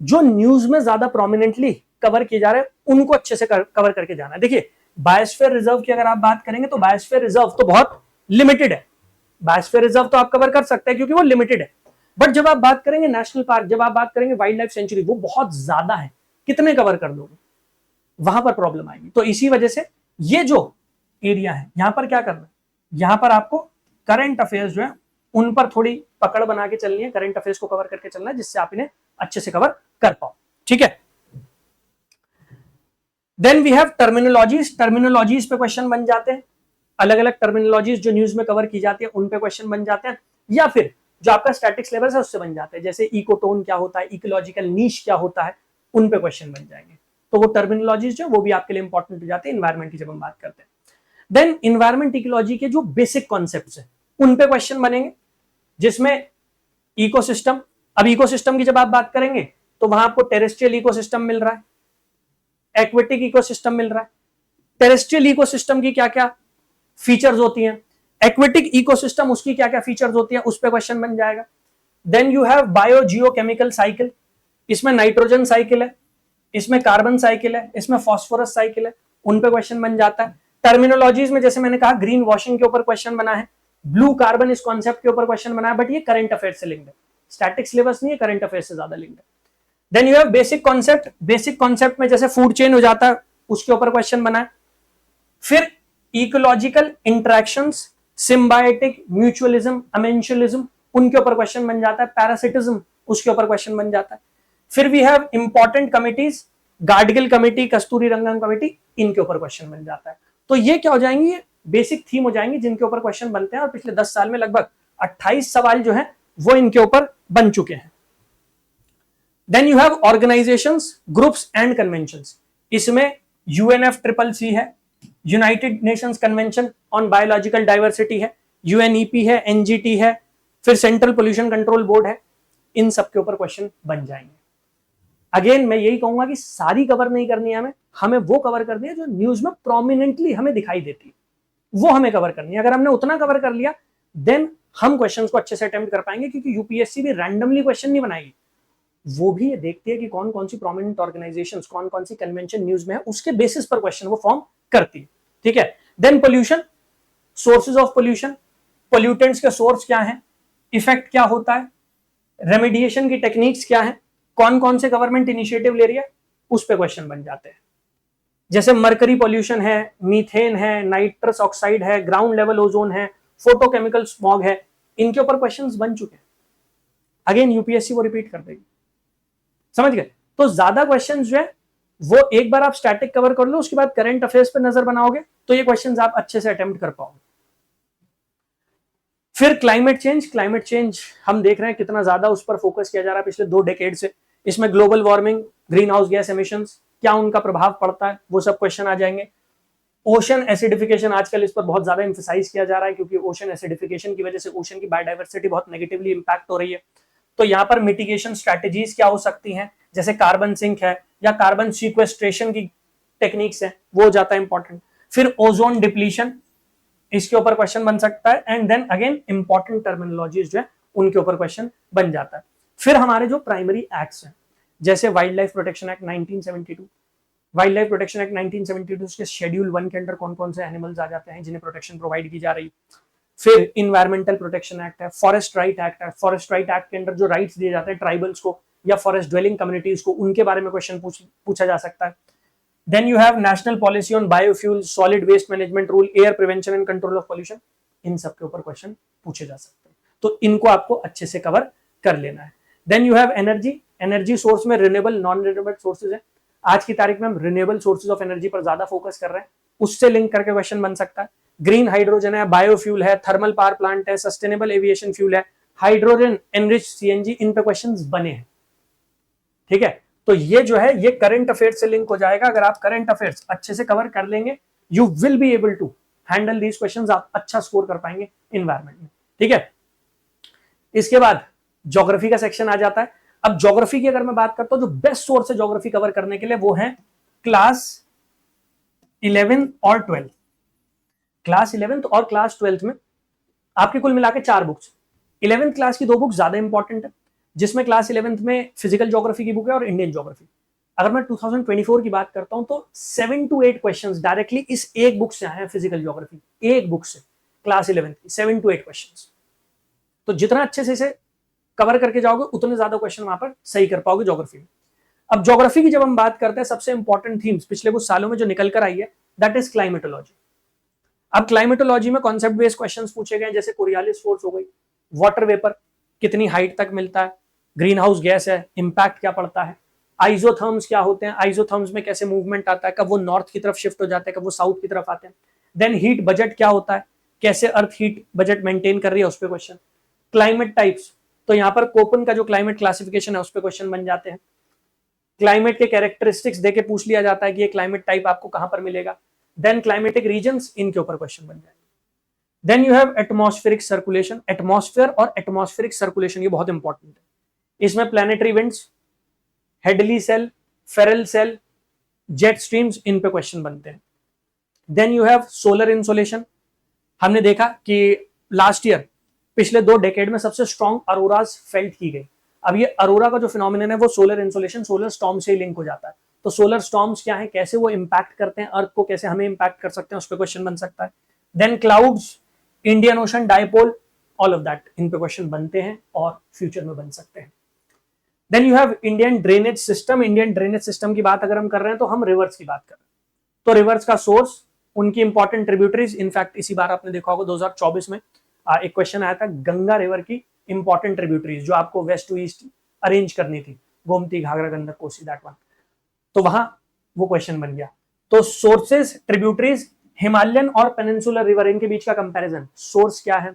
Speaker 1: जो न्यूज में ज्यादा प्रोमिनेंटली कवर किए जा रहे हैं उनको अच्छे से कवर करके जाना है। देखिए, बायोस्फीयर रिजर्व की अगर आप बात करेंगे तो बायोस्फीयर रिजर्व तो बहुत लिमिटेड है, बायोस्फीयर रिजर्व तो आप कवर कर सकते हैं क्योंकि वो लिमिटेड है। बट जब आप बात करेंगे नेशनल पार्क, जब आप बात करेंगे वाइल्ड लाइफ सेंचुरी, वो बहुत ज्यादा है, कितने कवर कर लोगे, वहां पर प्रॉब्लम आएगी। तो इसी वजह से ये जो एरिया है यहां पर क्या करना है, यहां पर आपको करंट अफेयर्स जो है उन पर थोड़ी पकड़ बना के चलनी है, करंट अफेयर्स को कवर करके चलना है, जिससे आप इन्हें अच्छे से कवर कर पाओ। ठीक है, then we have terminologies. Terminologies पे क्वेश्चन बन जाते हैं, अलग अलग टर्मिनोलॉजीज जो न्यूज में कवर की जाती है उन पे क्वेश्चन बन जाते हैं, या फिर जो आपका स्टैटिक सिलेबस है उससे बन जाते हैं, जैसे इकोटोन क्या होता है, इकोलॉजिकल नीश क्या होता है, उन पे क्वेश्चन बन जाएंगे। तो वो टर्मिनोलॉजीज जो वो भी आपके लिए इंपॉर्टेंट हो जाते हैं इन्वायरमेंट की जब हम बात करते हैं। देन इन्वायरमेंट इकोलॉजी के जो बेसिक कॉन्सेप्ट्स हैं उन पे क्वेश्चन बनेंगे, जिसमें इकोसिस्टम, अब इकोसिस्टम की जब आप बात करेंगे तो वहां आपको टेरेस्ट्रियल इकोसिस्टम मिल रहा है, एक्वेटिक इकोसिस्टम मिल रहा है। टेरेस्ट्रियल इकोसिस्टम की क्या क्या फीचर्स होती हैं, एक्वेटिक इकोसिस्टम उसकी क्या क्या फीचर्स होती हैं, उस पर क्वेश्चन बन जाएगा। Then you have biogeochemical cycle, इसमें नाइट्रोजन साइकिल है, इसमें कार्बन साइकिल है, इसमें फास्फोरस साइकिल है, उन पे क्वेश्चन बन जाता है। टर्मिनोलॉजीज में जैसे मैंने कहा ग्रीन वॉशिंग के ऊपर क्वेश्चन बना है, ब्लू कार्बन इस कॉन्सेप्ट के ऊपर क्वेश्चन बना है, बट ये करंट अफेयर से लिंक्ड है, स्टैटिक सिलेबस नहीं है, करंट अफेयर से ज्यादा लिंक्ड है। Then you have basic concept, basic concept में जैसे फूड चेन हो जाता है, उसके ऊपर क्वेश्चन बना है। फिर इकोलॉजिकल इंटरेक्शंस, सिम्बायोटिक, म्यूचुअलिज्म, अमेंशियलिज्म, उनके ऊपर क्वेश्चन बन जाता है। पैरासिटिज्म, उसके ऊपर क्वेश्चन बन जाता है। फिर वी हैव important committees, Gadgil committee, Kasturirangan committee, इनके ऊपर क्वेश्चन बन जाता है। तो ये क्या हो जाएंगी, ये बेसिक थीम हो जाएंगी जिनके ऊपर क्वेश्चन बनते हैं, और पिछले 10 साल में लगभग 28 सवाल जो है वो इनके ऊपर बन चुके हैं। Then you have organisations, groups and conventions. इसमें UNFCCC है, United Nations convention on biological diversity है, UNEP है, NGT है, फिर सेंट्रल पोल्यूशन कंट्रोल बोर्ड है, इन सब के ऊपर क्वेश्चन बन जाएंगे। अगेन मैं यही कहूंगा कि सारी कवर नहीं करनी है हमें वो कवर करनी है जो न्यूज में प्रोमिनेंटली हमें दिखाई देती है, वो हमें कवर करनी है। अगर हमने उतना कवर कर लिया देन हम क्वेश्चंस को अच्छे से अटेम्प्ट कर पाएंगे, क्योंकि यूपीएससी भी रैंडमली क्वेश्चन नहीं बनाएगी, वो भी ये देखती है कि कौन कौन सी प्रोमिनेंट ऑर्गेनाइजेशंस, कौन कौन सी कन्वेंशन न्यूज में है, उसके बेसिस पर क्वेश्चन वो फॉर्म करती है। ठीक है। Then pollution, sources of pollution, pollutants के सोर्स क्या है, इफेक्ट क्या होता है, रेमेडिएशन की टेक्निक्स क्या है, कौन कौन से गवर्नमेंट इनिशिएटिव ले रही है, उस पे क्वेश्चन बन जाते हैं। जैसे मरकरी पोल्यूशन है, मीथेन है, नाइट्रस ऑक्साइड है, ग्राउंड लेवल ओजोन है, फोटोकेमिकल स्मॉग है, इनके ऊपर क्वेश्चंस बन चुके हैं। अगेन यूपीएससी वो रिपीट कर देगी, समझ गए। तो ज्यादा क्वेश्चंस जो है वो एक बार आप स्टैटिक कवर कर लो, उसके बाद करंट अफेयर्स पे नजर बनाओगे तो ये क्वेश्चंस आप अच्छे से अटेम्प्ट कर पाओगे। फिर क्लाइमेट चेंज, क्लाइमेट चेंज हम देख रहे हैं कितना ज्यादा उस पर फोकस किया जा रहा है पिछले 2 डेकेड से। इसमें global warming, green house gas emissions, क्या उनका प्रभाव पड़ता है, वो सब क्वेश्चन आ जाएंगे। ओशन एसिडिफिकेशन, आजकल इस पर बहुत ज्यादा एम्फेसाइज किया जा रहा है, क्योंकि ओशन एसिडिफिकेशन की वजह से ओशन की बायोडाइवर्सिटी बहुत नेगेटिवली इंपैक्ट हो रही है। तो यहाँ पर मिटिगेशन स्ट्रैटेजीज क्या हो सकती हैं, जैसे कार्बन सिंक है या कार्बन सीक्वेस्ट्रेशन की टेक्निक्स है, वो हो जाता है इंपॉर्टेंट। फिर ओजोन डिप्लीशन, इसके ऊपर क्वेश्चन बन सकता है। And then again important terminologies जो है उनके ऊपर क्वेश्चन बन जाता है। फिर हमारे जो प्राइमरी एक्ट्स हैं, जैसे wild life protection act 1972, wild life protection act 1972 के शेड्यूल 1 के अंडर कौन कौन से एनिमल्स आ जाते हैं जिन्हें प्रोटेक्शन प्रोवाइड की जा रही है। फिर इन्वायरमेंटल प्रोटेक्शन एक्ट है, फॉरेस्ट राइट एक्ट है, फॉरेस्ट राइट एक्ट के अंदर जो राइट्स दिए जाते हैं ट्राइबल्स को या फॉरेस्ट ड्वेलिंग कम्युनिटीज को, उनके बारे में क्वेश्चन पूछा जा सकता है। Then you have national policy on biofuel, solid waste management rule, air prevention and control of pollution, इन सब के ऊपर क्वेश्चन पूछे जा सकते हैं। तो इनको आपको अच्छे से कवर कर लेना है। Then you have energy, energy source में रिन्यूएबल, नॉन रिन्यूएबल सोर्सेज है। आज की तारीख में हम रिन्यूएबल सोर्सेज ऑफ एनर्जी पर ज्यादा फोकस कर रहे हैं, उससे लिंक करके क्वेश्चन बन सकता है। ग्रीन हाइड्रोजन है, बायोफ्यूल है, थर्मल पावर प्लांट है, सस्टेनेबल एविएशन फ्यूल है, हाइड्रोजन एनरिच सीएनजी, इन पे क्वेश्चंस बने हैं। ठीक है। तो ये जो है ये करंट अफेयर्स से लिंक हो जाएगा। अगर आप करंट अफेयर्स अच्छे से कवर कर लेंगे, you will be able to handle these questions, आप अच्छा स्कोर कर पाएंगे इन्वायरमेंट में। ठीक है। इसके बाद ज्योग्राफी का सेक्शन आ जाता है। अब ज्योग्राफी की अगर मैं बात करता हूं, जो बेस्ट सोर्स है ज्योग्राफी कवर करने के लिए वो है क्लास 11 और 12। क्लास 11th और क्लास 12th में आपके कुल मिलाकर 4 बुक्स। 11th क्लास की 2 बुक ज्यादा इंपॉर्टेंट है, जिसमें क्लास 11th में फिजिकल ज्योग्राफी की बुक है और इंडियन ज्योग्राफी। अगर मैं 2024 की बात करता हूं तो 7 to 8 क्वेश्चंस डायरेक्टली इस एक बुक से आए हैं, फिजिकल ज्योग्राफी एक बुक से, क्लास 11 की 7 to 8 क्वेश्चंस। तो जितना अच्छे से इसे कवर करके जाओगे उतने ज्यादा क्वेश्चन वहां पर सही कर पाओगे ज्योग्राफी में। अब ज्योग्राफी की जब हम बात करते हैं, सबसे इंपॉर्टेंट थीम्स पिछले कुछ सालों में जो निकल कर आई है, दैट इज क्लाइमेटोलॉजी। अब क्लाइमेटोलॉजी में कॉन्सेप्ट बेस्ड क्वेश्चंस पूछे गए, जैसे कोरियालिस फोर्स हो गई, वाटर वेपर कितनी हाइट तक मिलता है, ग्रीन हाउस गैस है, इंपैक्ट क्या पड़ता है, आइसोथर्म्स क्या होते हैं, आइसोथर्म्स में कैसे मूवमेंट आता है, कब वो नॉर्थ की तरफ शिफ्ट हो जाते हैं, कब वो साउथ की तरफ आते हैं। देन हीट बजट क्या होता है, कैसे अर्थ हीट बजट मेंटेन कर रही है, उस पर क्वेश्चन। क्लाइमेट टाइप्स, तो यहाँ पर कोपन का जो क्लाइमेट क्लासिफिकेशन है उस पर क्वेश्चन बन जाते हैं। क्लाइमेट के कैरेक्टरिस्टिक्स देके पूछ लिया जाता है कि ये क्लाइमेट टाइप आपको कहां पर मिलेगा। देन क्लाइमेटिक रीजन्स, इनके ऊपर क्वेश्चन बन जाएंगे। Then you have atmospheric circulation, atmosphere और एटमॉस्फेरिक सर्कुलेशन ये बहुत इंपॉर्टेंट है। इसमें planetary winds, Hadley cell, Ferrel cell, jet streams, इन पे क्वेश्चन बनते हैं। Then you have solar insolation. हमने देखा कि लास्ट ईयर पिछले 2 डेकेड में सबसे स्ट्रॉन्ग अरोराज फेल्ट की गई। अब ये अरोरा का जो फिनोमिनन है वो सोलर इंसोलेशन, सोलर स्टॉर्म से लिंक हो जाता है। तो सोलर स्टॉर्म्स क्या है, कैसे वो इंपैक्ट करते हैं अर्थ को, कैसे हमें इंपैक्ट कर सकते हैं, उस पर क्वेश्चन बन सकता है। Then clouds, Indian Ocean dipole, all of that, इन पे क्वेश्चन बनते हैं और फ्यूचर में बन सकते हैं। Then you have Indian drainage system. Indian drainage system की बात अगर हम कर रहे हैं तो हम रिवर्स की बात कर रहे हैं। तो रिवर्स का सोर्स, उनकी इंपॉर्टेंट ट्रिब्यूटरीज, इनफैक्ट इसी बार आपने देखा होगा 2024 में एक क्वेश्चन आया था गंगा रिवर की इंपॉर्टेंट ट्रिब्यूटरीज जो आपको वेस्ट टू ईस्ट अरेंज करनी थी, गोमती, घाघरा, गंडक, कोसी, दैट वन। तो वहां वो क्वेश्चन बन गया। तो सोर्सेज, ट्रिब्यूटरीज, हिमालयन और पेनिनसुलर रिवर, इनके बीच का कंपैरिजन, सोर्स क्या है,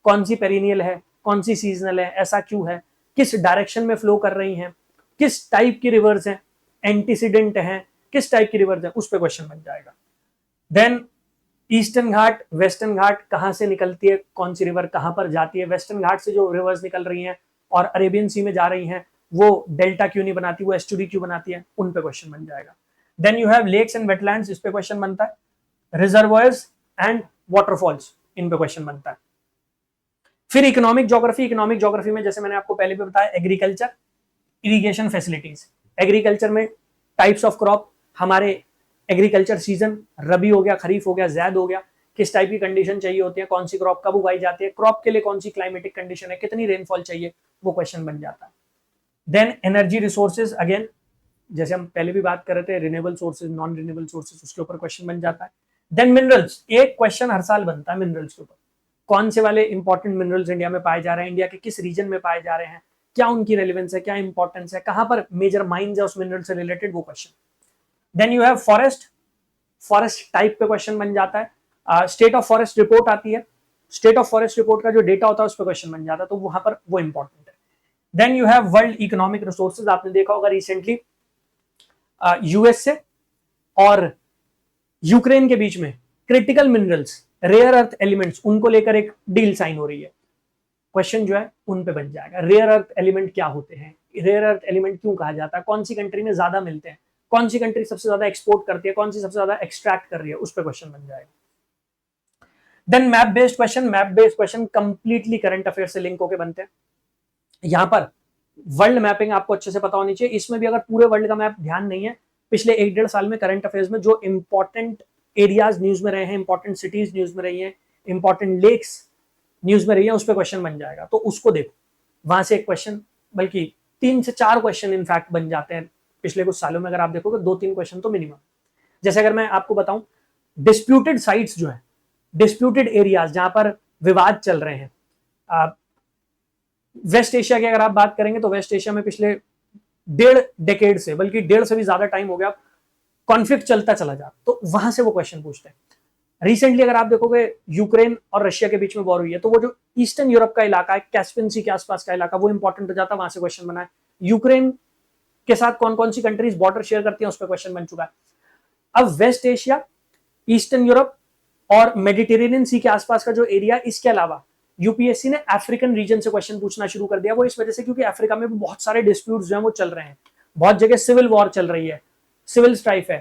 Speaker 1: कौन सी पेरिनियल है, कौन सी सीजनल है, ऐसा क्यों है, किस डायरेक्शन में फ्लो कर रही हैं, किस टाइप की रिवर्स हैं, एंटीसीडेंट हैं, किस टाइप की रिवर्स हैं, उस पर क्वेश्चन बन जाएगा। देन ईस्टर्न घाट, वेस्टर्न घाट, कहां से निकलती है, कौन सी रिवर कहां पर जाती है, वेस्टर्न घाट से जो रिवर्स निकल रही हैं और अरेबियन सी में जा रही हैं वो डेल्टा क्यों नहीं बनाती, वो एस्टुरी क्यों बनाती है, उन पे क्वेश्चन बन जाएगा। Then you have lakes and wetlands, इस पे क्वेश्चन बनता है। रिजर्वॉयर्स एंड वाटरफॉल्स, इन पे क्वेश्चन बनता है। फिर इकोनॉमिक ज्योग्राफी। इकोनॉमिक ज्योग्राफी में जैसे मैंने आपको पहले भी बताया, एग्रीकल्चर, इरिगेशन फैसिलिटीज। एग्रीकल्चर में टाइप्स ऑफ क्रॉप, हमारे एग्रीकल्चर सीजन, रबी हो गया, खरीफ हो गया, जैद हो गया, किस टाइप की कंडीशन चाहिए होती है, कौन सी क्रॉप कब उगाई जाती है, क्रॉप के लिए कौन सी क्लाइमेटिक कंडीशन है, कितनी रेनफॉल चाहिए, वो क्वेश्चन बन जाता है। देन एनर्जी रिसोर्सेज, अगेन जैसे हम पहले भी बात कर रहे थे, renewable sources, non renewable sources, उसके ऊपर क्वेश्चन बन जाता है। देन मिनरल्स, एक क्वेश्चन हर साल बनता है मिनरल्स के ऊपर, कौन से वाले इंपॉर्टेंट मिनरल्स इंडिया में पाए जा रहे हैं, इंडिया के किस रीजन में पाए जा रहे हैं, क्या उनकी रेलिवेंस है, क्या इंपॉर्टेंस है, कहां पर मेजर माइंस है उस मिनरल से रिलेटेड, वो question. Then you have forest. Forest type पे क्वेश्चन बन जाता है। स्टेट ऑफ फॉरेस्ट रिपोर्ट आती है, स्टेट ऑफ फॉरेस्ट रिपोर्ट का जो डेटा होता है उस पर क्वेश्चन बन जाता है, तो वहां पर वो इंपॉर्टेंट है। Then you have world economic resources. आपने देखा होगा रिसेंटली यूएसए और यूक्रेन के बीच में critical minerals, rare earth elements, उनको लेकर एक डील साइन हो रही है। क्वेश्चन जो है उन पे बन जाएगा। रेयर अर्थ एलिमेंट क्या होते हैं, रेयर अर्थ एलिमेंट क्यों कहा जाता है, कौन सी कंट्री में ज्यादा मिलते हैं, कौन सी कंट्री सबसे ज्यादा एक्सपोर्ट करती है, कौन सी सबसे ज्यादा एक्सट्रैक्ट कर रही है, उस पर क्वेश्चन बन जाएगा। Then map based question. Map based question completely current affair से लिंक होकर बनते हैं। यहां पर वर्ल्ड मैपिंग आपको अच्छे से पता होनी चाहिए। इसमें भी अगर पूरे वर्ल्ड का मैप ध्यान नहीं है, पिछले 1-1.5 साल में करंट अफेयर्स में जो इंपॉर्टेंट एरियाज न्यूज में रहे हैं, इंपॉर्टेंट सिटीज न्यूज में रही है, इंपॉर्टेंट लेक्स न्यूज में रही है, उस पर क्वेश्चन बन जाएगा। तो उसको देखो, वहां से एक क्वेश्चन, बल्कि 3 से 4 क्वेश्चन इनफैक्ट बन जाते हैं पिछले कुछ सालों में। अगर आप देखोगे 2-3 क्वेश्चन तो मिनिमम। जैसे अगर मैं आपको बताऊं, डिस्प्यूटेड साइट्स जो है, डिस्प्यूटेड एरियाज जहां पर विवाद चल रहे हैं, वेस्ट एशिया की अगर आप बात करेंगे तो वेस्ट एशिया में पिछले 1.5 डेकेड से, बल्कि 1.5 से भी ज्यादा टाइम हो गया, कॉन्फ्लिक्ट चलता चला जा, तो वहां से वो क्वेश्चन पूछते हैं। रिसेंटली अगर आप देखोगे यूक्रेन और रशिया के बीच में वॉर हुई है, तो वो जो ईस्टर्न यूरोप का इलाका है, कैस्पियन सी के आसपास का इलाका, वो इंपॉर्टेंट हो जाता है, वहां से क्वेश्चन बना है। यूक्रेन के साथ कौन कौन सी कंट्रीज बॉर्डर शेयर करती हैं, उस पर क्वेश्चन बन चुका है। अब वेस्ट एशिया, ईस्टर्न यूरोप और मेडिटेरेनियन सी के आसपास का जो एरिया, इसके अलावा यूपीएससी ने अफ्रीकन रीजन से क्वेश्चन पूछना शुरू कर दिया। वो इस वजह से क्योंकि अफ्रीका में भी बहुत सारे डिस्प्यूट्स जो हैं वो चल रहे हैं, बहुत जगह सिविल वॉर चल रही है, सिविल स्ट्राइफ है,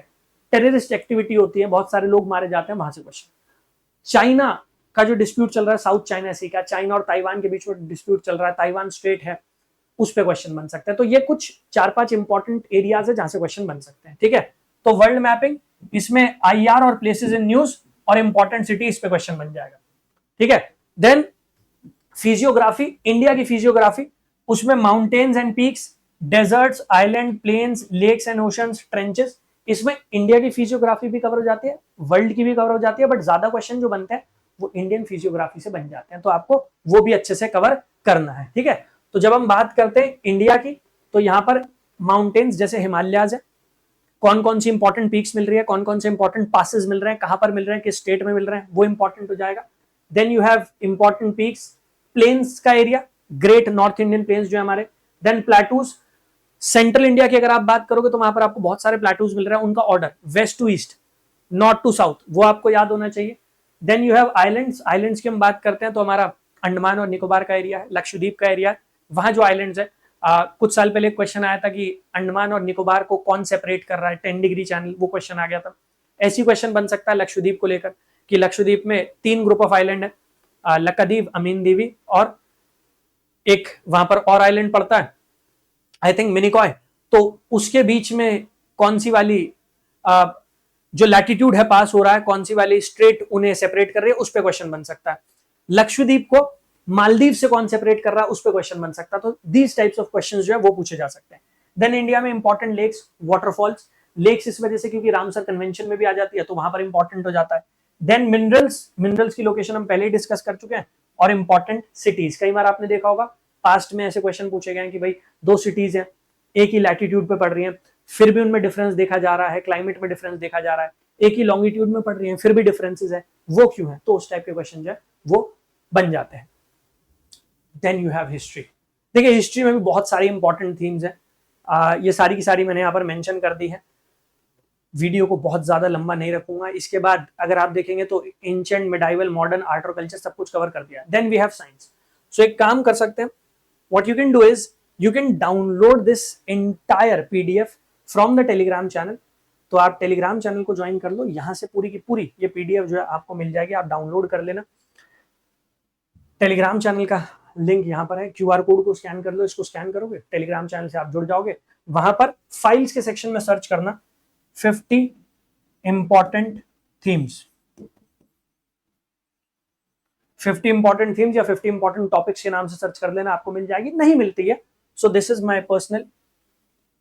Speaker 1: टेररिस्ट एक्टिविटी होती है, बहुत सारे लोग मारे जाते हैं, वहां से क्वेश्चन। चाइना का जो डिस्प्यूट चल रहा है, साउथ चाइना सी का, चाइना और ताइवान के बीच में डिस्प्यूट चल रहा है, ताइवान स्ट्रेट है, उस पर क्वेश्चन बन सकता है। तो ये कुछ 4-5 इंपॉर्टेंट एरियाज है जहां से क्वेश्चन बन सकते हैं। ठीक है, तो वर्ल्ड मैपिंग, इसमें आईआर और प्लेसेस इन न्यूज और इंपॉर्टेंट सिटी, इस पे क्वेश्चन बन जाएगा। ठीक है, देन फिजियोग्राफी, इंडिया की फिजियोग्राफी, उसमें mountains and peaks, deserts, island, plains, lakes and oceans, trenches, इसमें इंडिया की फिजियोग्राफी भी कवर हो जाती है, वर्ल्ड की भी कवर हो जाती है, बट ज्यादा क्वेश्चन जो बनते हैं वो इंडियन फिजियोग्राफी से बन जाते हैं, तो आपको वो भी अच्छे से कवर करना है। ठीक है, तो जब हम बात करते हैं इंडिया की, तो यहां पर माउंटेन्स जैसे हिमालयाज है, कौन कौन सी इंपॉर्टेंट पीक्स मिल रही है, कौन कौन से इंपॉर्टेंट पासेस मिल रहे हैं, कहां पर मिल रहे हैं, किस स्टेट में मिल रहे हैं, वो इंपॉर्टेंट हो जाएगा। Then you have important peaks, plains का area, great north Indian plains जो है हमारे, देन प्लेटूज, सेंट्रल इंडिया की अगर आप बात करोगे तो वहां पर आपको बहुत सारे प्लेटूज मिल रहे हैं, उनका order west to east, north to south, वो आपको याद होना चाहिए। Then you have islands. Islands की हम बात करते हैं तो हमारा अंडमान और निकोबार का एरिया है, लक्षद्वीप का एरिया है, वहां जो आइलैंड्स है, कुछ साल पहले क्वेश्चन आया था कि अंडमान और निकोबार को कौन सेपरेट कर रहा है, 10 डिग्री चैनल, वो क्वेश्चन आ गया था। ऐसी क्वेश्चन बन सकता है लक्षद्वीप को लेकर कि लक्षद्वीप में 3 ग्रुप ऑफ आइलैंड है, लक्षद्वीप, अमीन दीवी और एक वहां पर और आइलैंड पड़ता है आई थिंक मिनिकॉय, तो उसके बीच में कौन सी वाली जो लैटिट्यूड है पास हो रहा है, कौन सी वाली स्ट्रेट उन्हें सेपरेट कर रही है, उस पर क्वेश्चन बन सकता है। लक्षद्वीप को मालदीव से कौन सेपरेट कर रहा है, उस पर क्वेश्चन बन सकता है। तो दीज टाइप्स ऑफ क्वेश्चंस जो है वो पूछे जा सकते हैं। देन इंडिया में इंपॉर्टेंट लेक्स, वाटरफॉल्स, लेक्स इस वजह से क्योंकि रामसर कन्वेंशन में भी आ जाती है तो वहां पर इंपॉर्टेंट हो जाता है। देन मिनरल्स, मिनरल्स की लोकेशन हम पहले ही डिस्कस कर चुके हैं। और इंपॉर्टेंट सिटीज, कई बार आपने देखा होगा पास्ट में ऐसे क्वेश्चन पूछे गए हैं कि भाई दो सिटीज हैं, एक ही लैटिट्यूड पे पड़ रही हैं, फिर भी उनमें डिफरेंस देखा जा रहा है, क्लाइमेट में डिफरेंस देखा जा रहा है, एक ही लॉन्गिट्यूड में पड़ रही हैं फिर भी डिफरेंसेस है, वो क्यों है? तो उस टाइप के क्वेश्चन जो है वो बन जाते हैं। Then you have history. देखिए हिस्ट्री में भी बहुत सारी इंपॉर्टेंट थीम्स हैं, ये सारी की सारी मैंने यहाँ पर मेंशन कर दी है। वीडियो को बहुत ज्यादा लंबा नहीं रखूंगा। इसके बाद अगर आप देखेंगे तो एंशिएंट, मिडाइवल, मॉडर्न, आर्ट और कल्चर सब कुछ कवर कर दिया। Then we have science. So एक काम कर सकते हैं, what you can do is you can download this entire PDF from the Telegram channel. तो आप टेलीग्राम चैनल को ज्वाइन कर लो, यहां से पूरी की पूरी ये पीडीएफ जो है आपको मिल जाएगी, आप डाउनलोड कर लेना। टेलीग्राम चैनल का लिंक यहाँ पर है, क्यूआर कोड को स्कैन कर लो, इसको स्कैन करोगे टेलीग्राम चैनल से आप जुड़ जाओगे। वहां पर फाइल्स के सेक्शन में सर्च करना 50 इंपॉर्टेंट थीम्स, 50 इंपॉर्टेंट थीम्स या 50 इंपॉर्टेंट टॉपिक्स के नाम से सर्च कर लेना, आपको मिल जाएगी। नहीं मिलती है so this is my personal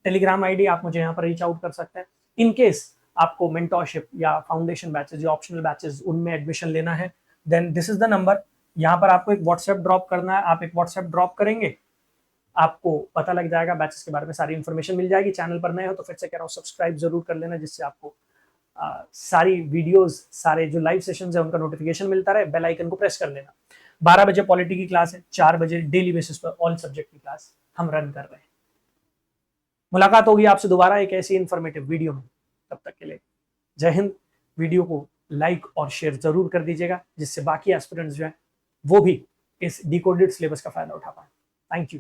Speaker 1: Telegram ID, आप मुझे यहाँ पर रीच आउट कर सकते हैं। इन केस आपको मेंटोरशिप या फाउंडेशन बैचेस या ऑप्शनल बैचेस उनमें एडमिशन लेना है, then this is the number. यहाँ पर आपको एक व्हाट्सएप ड्रॉप करना है, आप एक व्हाट्सएप ड्रॉप करेंगे, आपको पता लग जाएगा, बैचेस के बारे में सारी इन्फॉर्मेशन मिल जाएगी। चैनल पर नए हो तो फिर से कह रहा हूँ सब्सक्राइब जरूर कर लेना, जिससे आपको सारी वीडियोस, सारे जो लाइव सेशंस है उनका नोटिफिकेशन मिलता रहे। बेल आइकन को प्रेस कर लेना। 12 बजे पॉलिटी की क्लास है, 4 बजे डेली बेसिस पर ऑल सब्जेक्ट की क्लास हम रन कर रहे हैं। मुलाकात होगी आपसे दोबारा एक ऐसी इंफॉर्मेटिव वीडियो में, तब तक के लिए जय हिंद। वीडियो को लाइक और शेयर जरूर कर दीजिएगा, जिससे बाकी एस्पिरेंट्स जो है वो भी इस डिकोडेड सिलेबस का फायदा उठा पाए। Thank you.